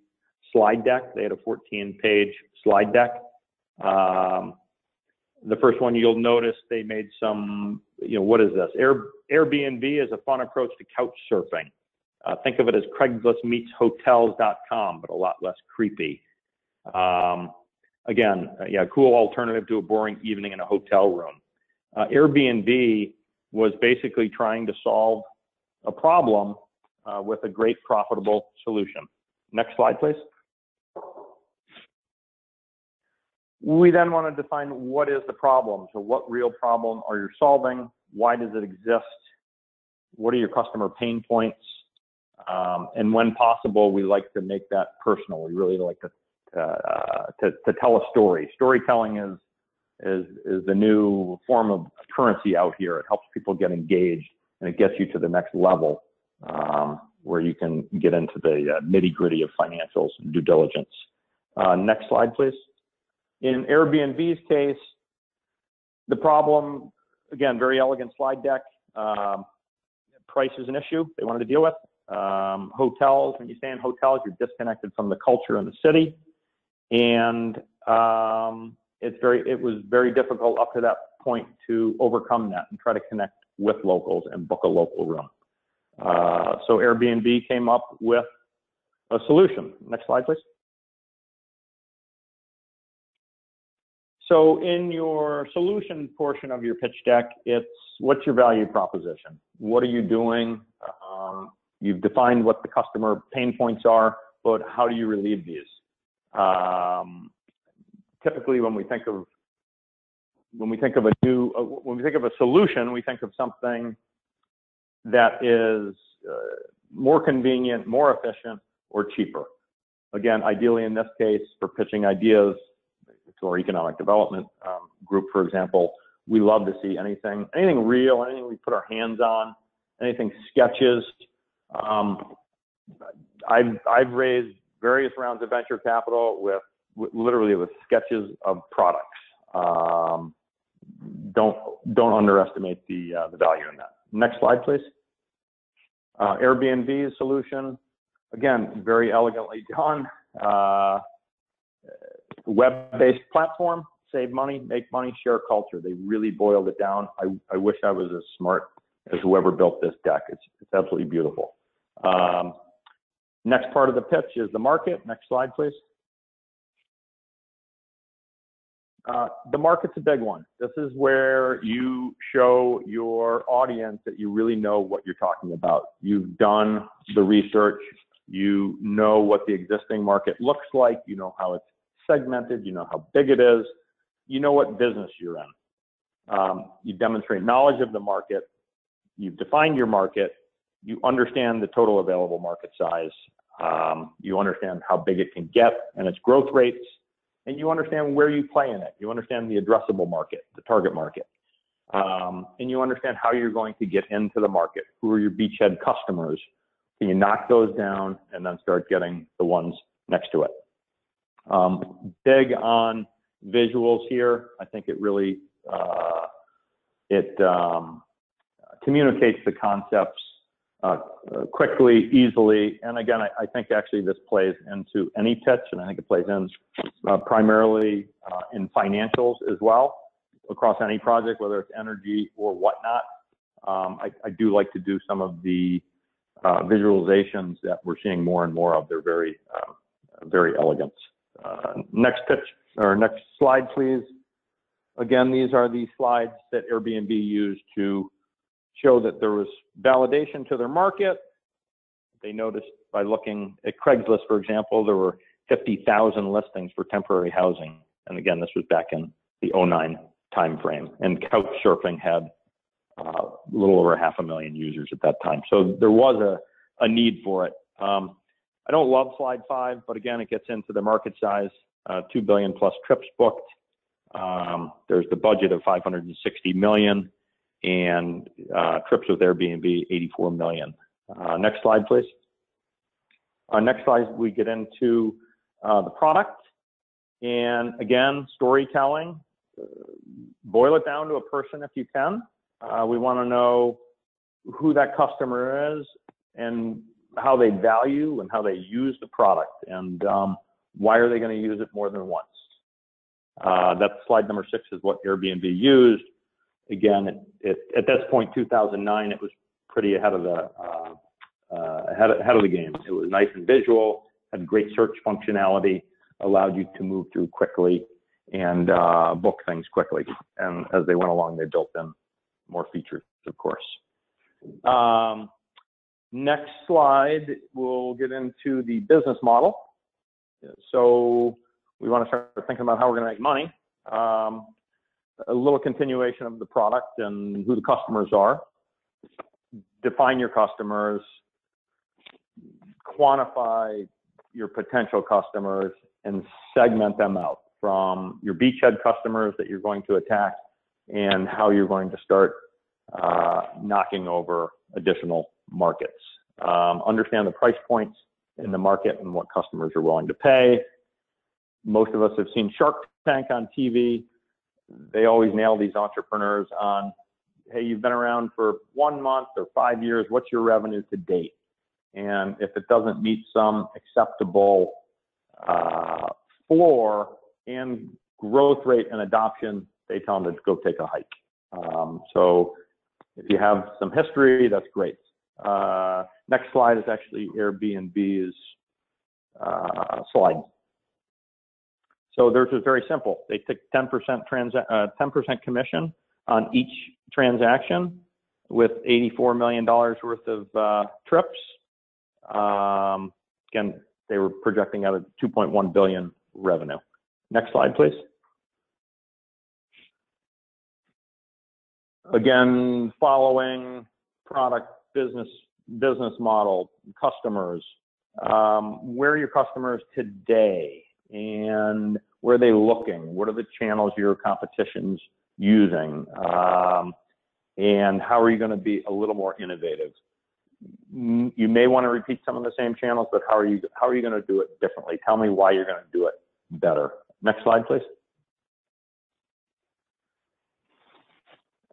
slide deck. They had a 14-page slide deck. The first one, you'll notice they made some, what is this? Airbnb is a fun approach to couch surfing. Think of it as Craigslist meets hotels.com, but a lot less creepy. Again, cool alternative to a boring evening in a hotel room. Airbnb was basically trying to solve a problem with a great profitable solution. Next slide, please. We then want to define what is the problem. So what real problem are you solving? Why does it exist? What are your customer pain points? And when possible, we like to make that personal. We really like to tell a story. Storytelling is the new form of currency out here. It helps people get engaged, and it gets you to the next level where you can get into the nitty-gritty of financials and due diligence. Next slide, please. In Airbnb's case, the problem, again, very elegant slide deck. Price is an issue they wanted to deal with. Hotels, when you stay in hotels, you're disconnected from the culture in the city. And it was very difficult up to that point to overcome that and try to connect with locals and book a local room. So Airbnb came up with a solution. Next slide, please. So in your solution portion of your pitch deck, it's what's your value proposition? What are you doing? You've defined what the customer pain points are, but how do you relieve these? Typically, when we think of a solution, we think of something that is more convenient, more efficient, or cheaper. Again, ideally in this case, for pitching ideas to our economic development group, for example, we love to see anything real, anything we put our hands on, anything sketches. I've raised various rounds of venture capital with literally with sketches of products. Don't underestimate the value in that. Next slide, please. Airbnb's solution, again, very elegantly done. Web-based platform, save money, make money, share culture. They really boiled it down. I wish I was as smart as whoever built this deck. It's absolutely beautiful. Next part of the pitch is the market. Next slide, please. The market's a big one. This is where you show your audience that you really know what you're talking about. You've done the research. You know what the existing market looks like. You know how it's segmented. You know how big it is. You know what business you're in. You demonstrate knowledge of the market. You've defined your market. You understand the total available market size. You understand how big it can get and its growth rates. And you understand where you play in it. You understand the addressable market, the target market. And you understand how you're going to get into the market. Who are your beachhead customers? Can you knock those down and then start getting the ones next to it? Big on visuals here. I think it really, communicates the concepts quickly, easily, and again, I think actually this plays into any pitch, and I think it plays in primarily in financials as well, across any project, whether it's energy or whatnot. I do like to do some of the visualizations that we're seeing more and more of. They're very, very elegant. Next pitch, or next slide, please. Again, these are the slides that Airbnb used to show that there was validation to their market. They noticed by looking at Craigslist, for example, there were 50,000 listings for temporary housing. And again, this was back in the 2009 timeframe. And Couchsurfing had a little over 500,000 users at that time. So there was a need for it. I don't love slide 5, but again, it gets into the market size, 2 billion plus trips booked. There's the budget of 560 million. And trips with Airbnb, 84 million. Next slide, please. Next slide, we get into the product. And again, storytelling. Boil it down to a person if you can. We want to know who that customer is and how they value and how they use the product, and why are they going to use it more than once. That's slide number 6 is what Airbnb used. Again, at this point, 2009, it was pretty ahead of the game. It was nice and visual, had great search functionality, allowed you to move through quickly and book things quickly. And as they went along, they built in more features, of course. Next slide, we'll get into the business model. So we want to start thinking about how we're going to make money. A little continuation of the product and who the customers are. Define your customers, quantify your potential customers, and segment them out from your beachhead customers that you're going to attack and how you're going to start knocking over additional markets. Understand the price points in the market and what customers are willing to pay. Most of us have seen Shark Tank on TV. They always nail these entrepreneurs on, hey, you've been around for 1 month or 5 years. What's your revenue to date? And if it doesn't meet some acceptable floor and growth rate and adoption, they tell them to go take a hike. So if you have some history, that's great. Next slide is actually Airbnb's slide. So theirs is very simple. They take 10% commission on each transaction with $84 million worth of trips. Again, they were projecting out a 2.1 billion revenue. Next slide, please. Again, following product business model, customers. Where are your customers today, and where are they looking? What are the channels your competition's using? And how are you going to be a little more innovative? You may want to repeat some of the same channels, but how are you going to do it differently? Tell me why you're going to do it better. Next slide, please.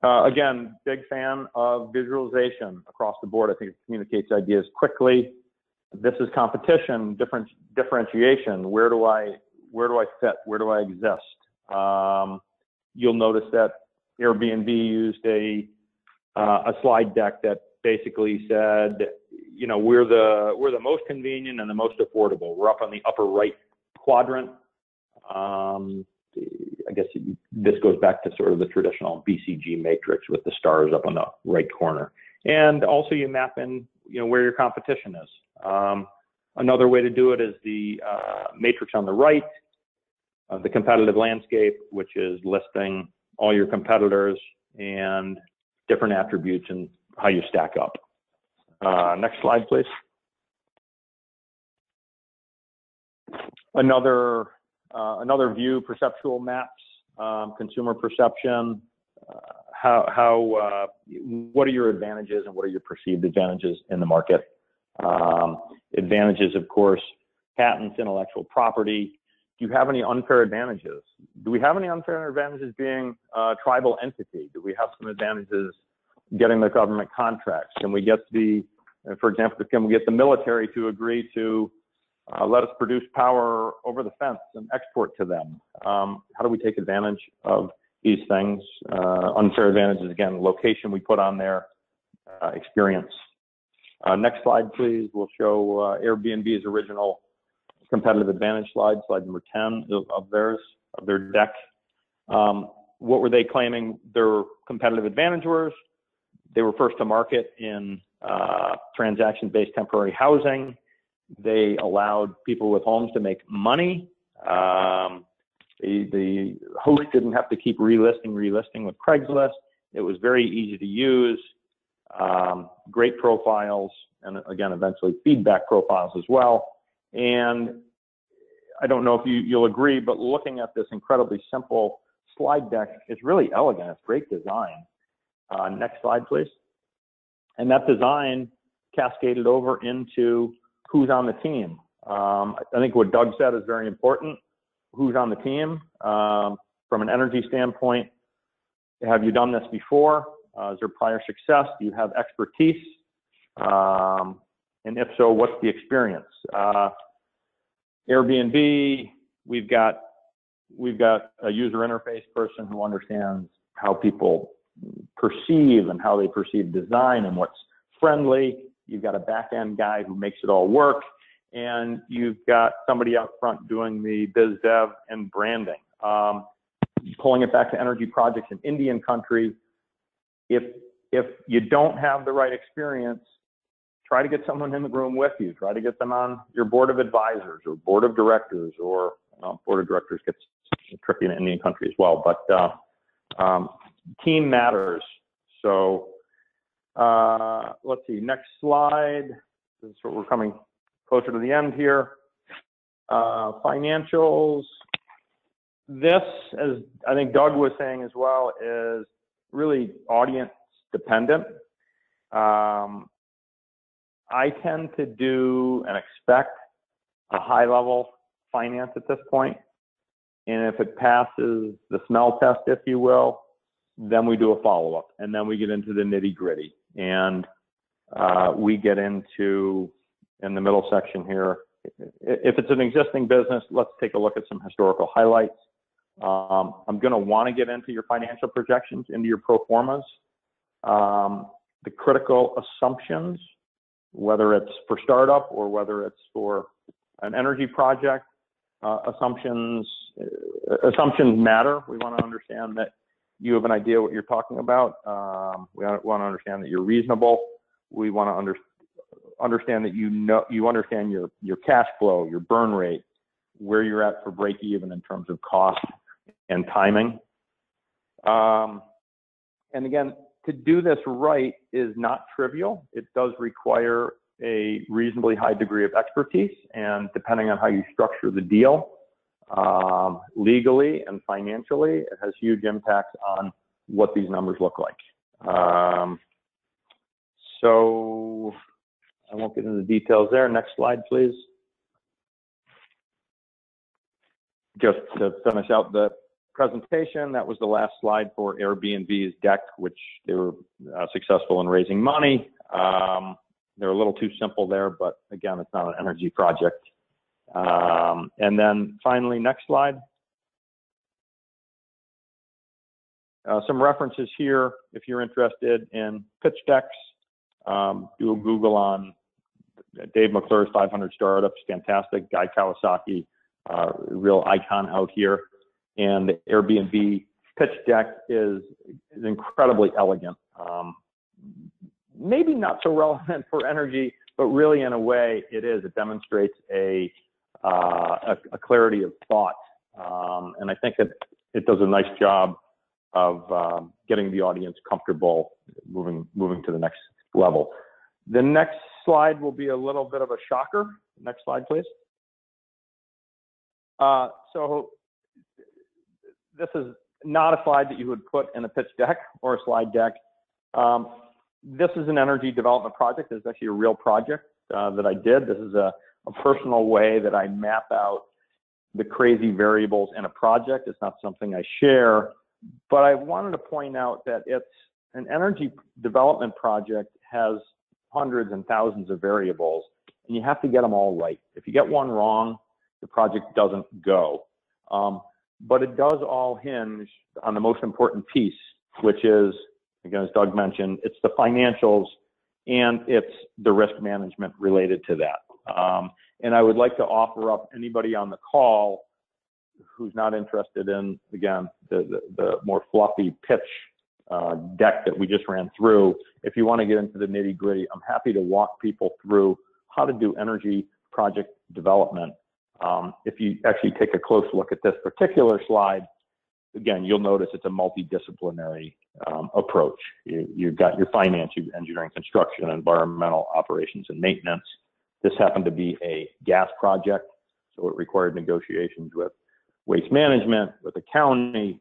Again, big fan of visualization across the board. I think it communicates ideas quickly. This is competition, differentiation. Where do I fit? Where do I exist? You'll notice that Airbnb used a slide deck that basically said, you know, we're the most convenient and the most affordable. We're up on the upper right quadrant. I guess this goes back to sort of the traditional BCG matrix with the stars up on the right corner. And also you map in, you know, where your competition is. Another way to do it is the matrix on the right, the competitive landscape, which is listing all your competitors and different attributes and how you stack up. Next slide, please. Another view, perceptual maps, consumer perception. What are your advantages and what are your perceived advantages in the market? Advantages, of course, patents, intellectual property. Do you have any unfair advantages? Do we have any unfair advantages being a tribal entity? Do we have some advantages getting the government contracts? Can we get for example, can we get the military to agree to let us produce power over the fence and export to them? How do we take advantage of these things? Unfair advantages, again, location we put on there, experience. Next slide, please. We'll show Airbnb's original competitive advantage slide number 10 of their deck. What were they claiming their competitive advantage was? They were first to market in transaction-based temporary housing. They allowed people with homes to make money. The host didn't have to keep relisting with Craigslist. It was very easy to use, great profiles, and again, eventually feedback profiles as well. And I don't know if you'll agree, but looking at this incredibly simple slide deck, it's really elegant. It's great design. Next slide, please. And that design cascaded over into who's on the team. I think what Doug said is very important. Who's on the team? From an energy standpoint, have you done this before? Is there prior success? Do you have expertise? And if so, what's the experience? Airbnb, we've got a user interface person who understands how people perceive and how they perceive design and what's friendly. You've got a back-end guy who makes it all work. And you've got somebody out front doing the biz dev and branding. Pulling it back to energy projects in Indian country, if you don't have the right experience, try to get someone in the room with you. Try to get them on your board of advisors or board of directors, or board of directors gets tricky in Indian country as well. But team matters. So let's see, next slide. This is what we're coming closer to the end here. Financials. This, as I think Doug was saying as well, is really audience dependent. I tend to do and expect a high level finance at this point. And if it passes the smell test, if you will, then we do a follow-up, and then we get into the nitty gritty. And we get into, in the middle section here, if it's an existing business, let's take a look at some historical highlights. I'm going to want to get into your financial projections, into your pro formas, the critical assumptions, whether it's for startup or whether it's for an energy project. Assumptions matter. We want to understand that you have an idea what you're talking about. We want to understand that you're reasonable. We want to understand that you understand your cash flow, your burn rate, where you're at for break even in terms of cost and timing. And again, to do this right is not trivial. It does require a reasonably high degree of expertise, and depending on how you structure the deal, legally and financially, it has huge impacts on what these numbers look like. So I won't get into the details there. Next slide, please. Just to finish out the presentation, that was the last slide for Airbnb's deck, which they were successful in raising money. They're a little too simple there, but again, it's not an energy project. And then finally, next slide. Some references here, if you're interested in pitch decks, do a Google on Dave McClure's 500 Startups, fantastic. Guy Kawasaki, real icon out here. And the Airbnb pitch deck is incredibly elegant. Maybe not so relevant for energy, but really in a way it is. It demonstrates a clarity of thought. And I think it does a nice job of getting the audience comfortable moving to the next level. The next slide will be a little bit of a shocker. Next slide, please. So this is not a slide that you would put in a pitch deck or a slide deck. This is an energy development project. It's actually a real project that I did. This is a personal way that I map out the crazy variables in a project. It's not something I share, but I wanted to point out that it's an energy development project has hundreds and thousands of variables, and you have to get them all right. If you get one wrong, the project doesn't go. But it does all hinge on the most important piece, which is, again, as Doug mentioned, it's the financials and it's the risk management related to that. And I would like to offer up anybody on the call who's not interested in, again, the more fluffy pitch deck that we just ran through. If you want to get into the nitty gritty, I'm happy to walk people through how to do energy project development. If you actually take a close look at this particular slide, again, you'll notice it's a multidisciplinary approach. You've got your finance, your engineering, construction, environmental operations, and maintenance. This happened to be a gas project, so it required negotiations with waste management, with the county,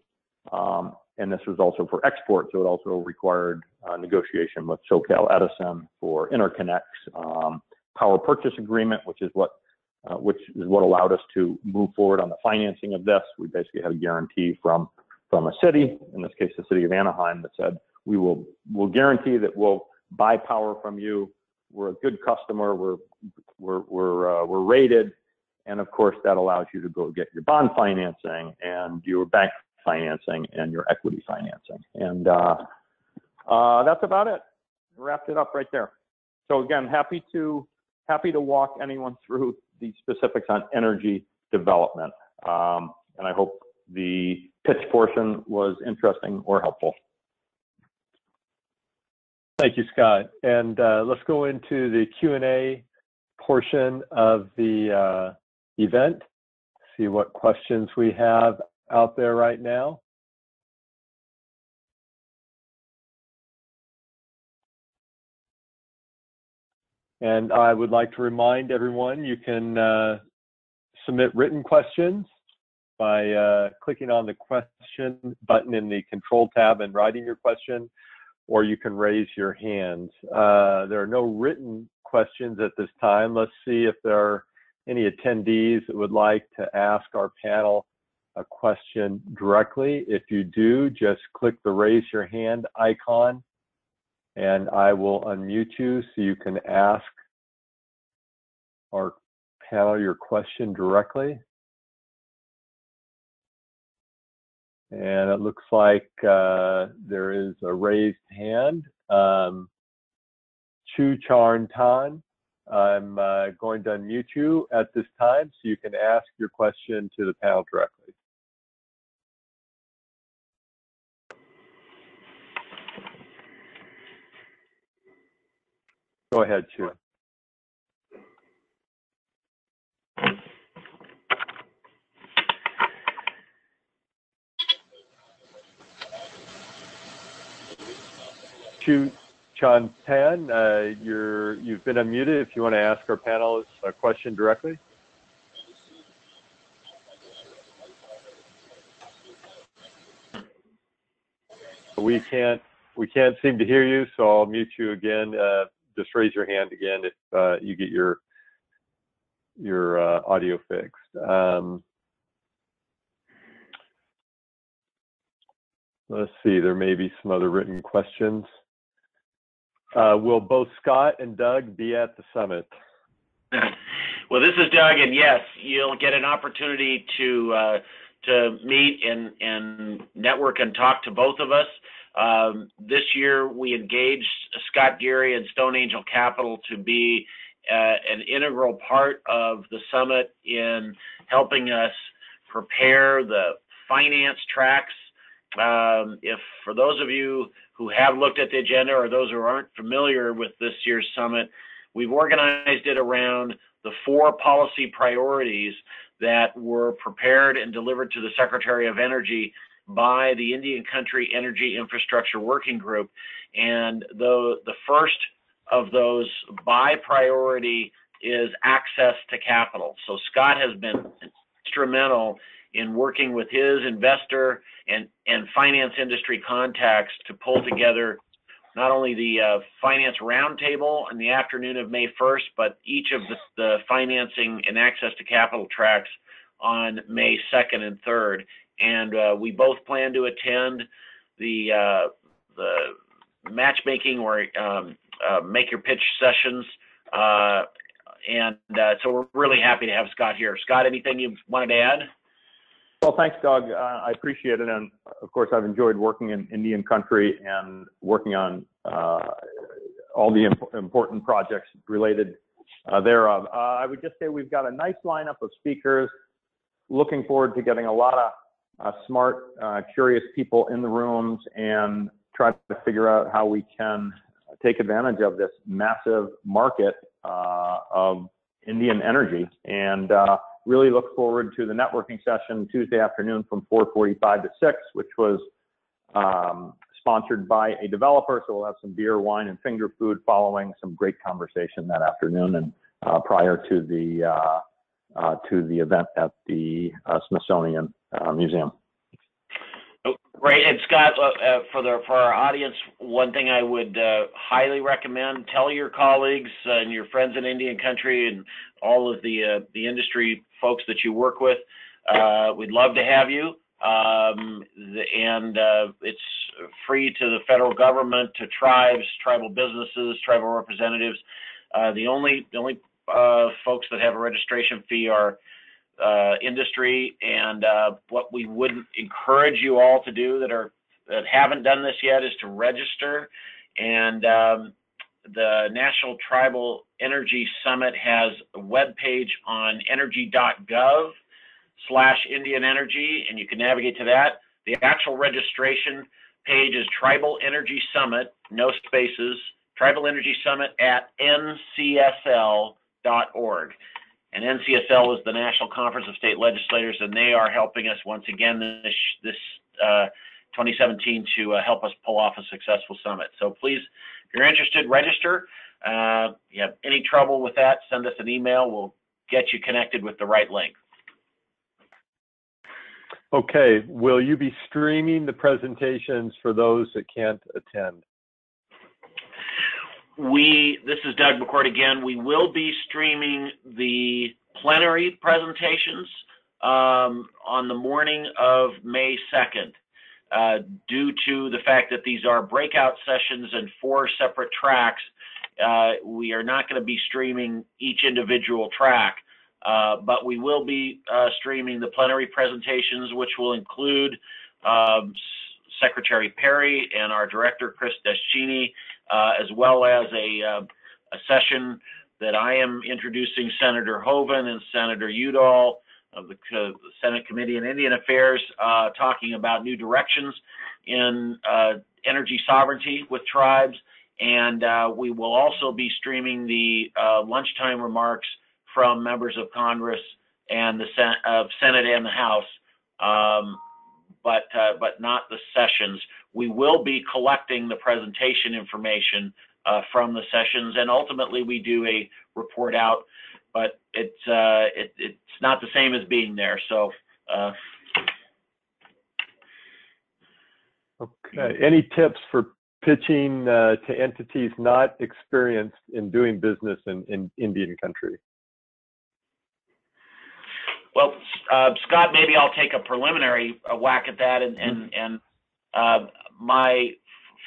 and this was also for export, so it also required negotiation with SoCal Edison for interconnects, power purchase agreement, which is what allowed us to move forward on the financing of this. We basically had a guarantee from a city, in this case, the city of Anaheim, that said, we'll guarantee that we'll buy power from you. We're a good customer. We're rated. And of course, that allows you to go get your bond financing and your bank financing and your equity financing. And that's about it. Wrapped it up right there. So again, happy to walk anyone through the specifics on energy development. And I hope the pitch portion was interesting or helpful. Thank you, Scott. And let's go into the Q&A portion of the event, see what questions we have out there right now. And I would like to remind everyone you can submit written questions by clicking on the question button in the control tab and writing your question, or you can raise your hands. There are no written questions at this time. Let's see if there are any attendees that would like to ask our panel a question directly. If you do, just click the raise your hand icon and I will unmute you so you can ask our panel your question directly. And it looks like there is a raised hand. Chu Charn Tan, I'm going to unmute you at this time so you can ask your question to the panel directly. Go ahead, Chu. Chu Chan Pan, you've been unmuted if you want to ask our panelists a question directly. We can't seem to hear you, so I'll mute you again. Just raise your hand again if you get your audio fixed. Let's see, there may be some other written questions. Will both Scott and Doug be at the summit? Well, this is Doug, and yes, you'll get an opportunity to meet and network and talk to both of us. This year, we engaged Scott Geary and Stone Angel Capital to be an integral part of the summit in helping us prepare the finance tracks. If for those of you who have looked at the agenda or those who aren't familiar with this year's summit, we've organized it around the 4 policy priorities that were prepared and delivered to the Secretary of Energy by the Indian Country Energy Infrastructure Working Group. And the first of those by priority is access to capital. So Scott has been instrumental in working with his investor and finance industry contacts to pull together not only the finance roundtable on the afternoon of May 1st, but each of the financing and access to capital tracks on May 2nd and 3rd. And we both plan to attend the matchmaking or make your pitch sessions. So we're really happy to have Scott here. Scott, anything you wanted to add? Well, thanks, Doug. I appreciate it. And of course, I've enjoyed working in Indian country and working on all the important projects related thereof. I would just say we've got a nice lineup of speakers. Looking forward to getting a lot of smart, curious people in the rooms and try to figure out how we can take advantage of this massive market of Indian energy. And really look forward to the networking session Tuesday afternoon from 4:45 to 6, which was sponsored by a developer. So we'll have some beer, wine, and finger food following some great conversation that afternoon and prior to the event at the Smithsonian Museum. Great. And Scott, for our audience, one thing I would highly recommend: tell your colleagues and your friends in Indian country and all of the industry folks that you work with. We'd love to have you. It's free to the federal government, to tribes, tribal businesses, tribal representatives. The only folks that have a registration fee are industry, and what we would encourage you all to do that haven't done this yet is to register. And the National Tribal Energy Summit has a webpage on energy.gov/Indian Energy, and you can navigate to that. The actual registration page is Tribal Energy Summit, no spaces, Tribal Energy Summit at ncsl.org. And NCSL is the National Conference of State Legislators, and they are helping us once again this 2017 to help us pull off a successful summit. So please, if you're interested, register. If you have any trouble with that, send us an email. We'll get you connected with the right link. Okay. Will you be streaming the presentations for those that can't attend? This is Doug McCord again. We will be streaming the plenary presentations on the morning of May 2nd. Due to the fact that these are breakout sessions and 4 separate tracks, we are not going to be streaming each individual track, but we will be streaming the plenary presentations, which will include Secretary Perry and our director, Chris Deschini, as well as a session that I am introducing Senator Hoeven and Senator Udall of the Senate Committee on Indian Affairs, talking about new directions in energy sovereignty with tribes. And we will also be streaming the lunchtime remarks from members of Congress and the Senate and the House, but not the sessions. we will be collecting the presentation information from the sessions, and ultimately we do a report out, but it's not the same as being there. So. Okay. Any tips for pitching to entities not experienced in doing business in Indian country? Well, Scott, maybe I'll take a preliminary whack at that, and my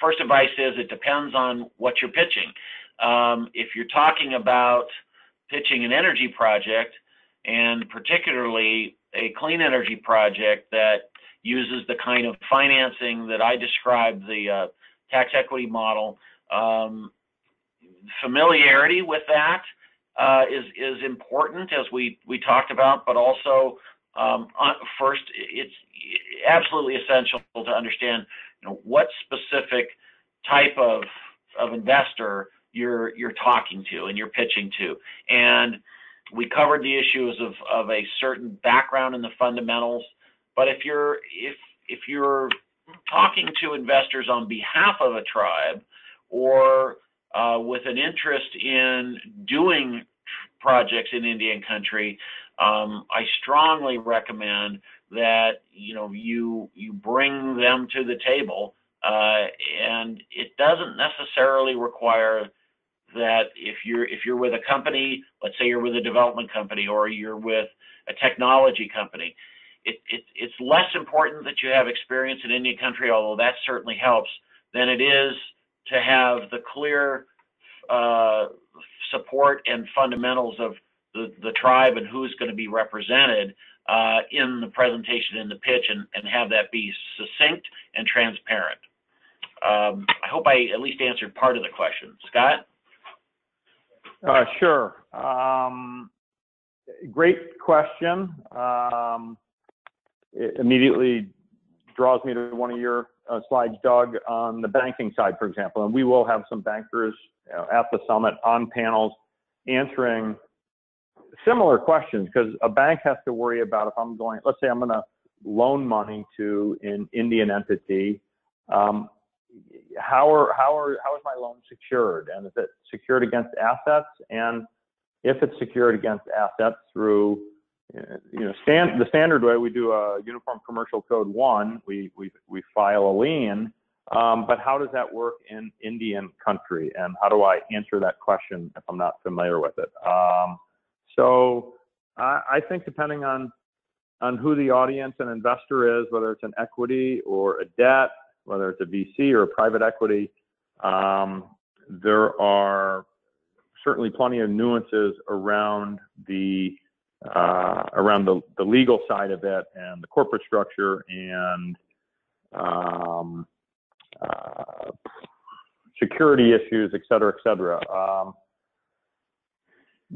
first advice is it depends on what you're pitching. If you're talking about pitching an energy project, and particularly a clean energy project that uses the kind of financing that I described, the tax equity model, familiarity with that is important, as we talked about, but also first, it's absolutely essential to understand, what specific type of investor you're talking to and you're pitching to. And we covered the issues of a certain background in the fundamentals, but if you're talking to investors on behalf of a tribe, or with an interest in doing projects in Indian country, I strongly recommend that you bring them to the table, and it doesn't necessarily require that if you're with a company, let's say you're with a development company or you're with a technology company, it's less important that you have experience in Indian country, although that certainly helps, than it is to have the clear support and fundamentals of the tribe and who's going to be represented in the presentation, in the pitch, and have that be succinct and transparent. I hope I at least answered part of the question. Scott? Sure. Great question. It immediately draws me to one of your slides, Doug, on the banking side, for example. And we will have some bankers at the summit on panels answering similar questions, because a bank has to worry about, if I'm going, let's say I'm going to loan money to an Indian entity, how is my loan secured? And is it secured against assets? And if it's secured against assets through, the standard way, we do a Uniform Commercial Code 1, we file a lien, but how does that work in Indian country? And how do I answer that question if I'm not familiar with it? So I think depending on who the audience and investor is, whether it's an equity or a debt, whether it's a VC or a private equity, there are certainly plenty of nuances around the legal side of it, and the corporate structure, and security issues, et cetera, et cetera.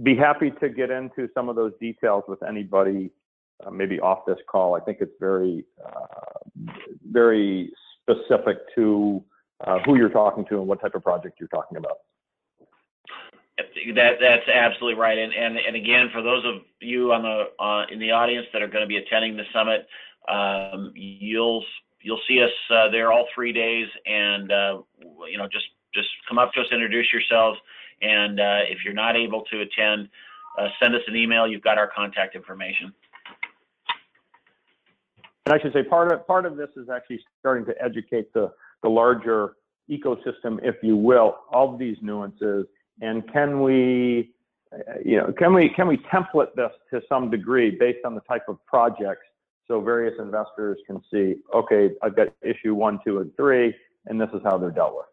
Be happy to get into some of those details with anybody, maybe off this call. I think it's very, very specific to who you're talking to and what type of project you're talking about. That's absolutely right. And again, for those of you in the audience that are going to be attending the summit, you'll see us there all 3 days, and just come up to us, introduce yourselves, and if you're not able to attend, send us an email. You've got our contact information. And I should say part of this is actually starting to educate the larger ecosystem, if you will, of these nuances. And can we template this to some degree based on the type of projects, so various investors can see, okay, I've got issue 1, 2, and 3, and this is how they're dealt with.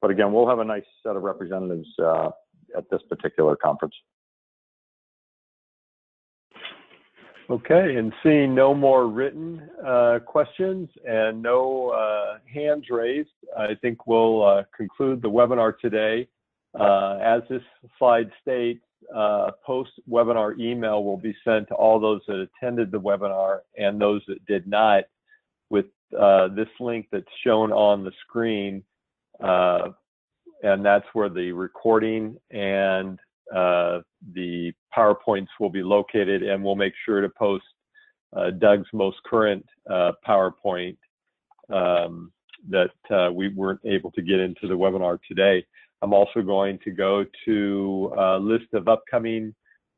But again, we'll have a nice set of representatives at this particular conference. Okay, and seeing no more written questions and no hands raised, I think we'll conclude the webinar today. As this slide states, post-webinar email will be sent to all those that attended the webinar and those that did not, with this link that's shown on the screen, and that's where the recording and the PowerPoints will be located, and we'll make sure to post Doug's most current PowerPoint that we weren't able to get into the webinar today. I'm also going to go to a list of upcoming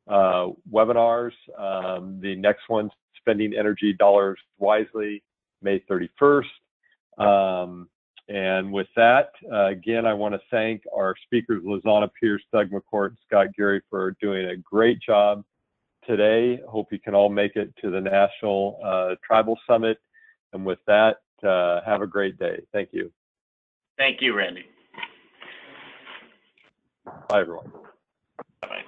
webinars. The next one's Spending Energy Dollars Wisely, May 31st. And with that, again, I want to thank our speakers, Lizana Pierce, Doug McCourt, and Scott Gary, for doing a great job today. Hope you can all make it to the National Tribal Summit. And with that, have a great day. Thank you. Thank you, Randy. Bye, everyone. Bye-bye.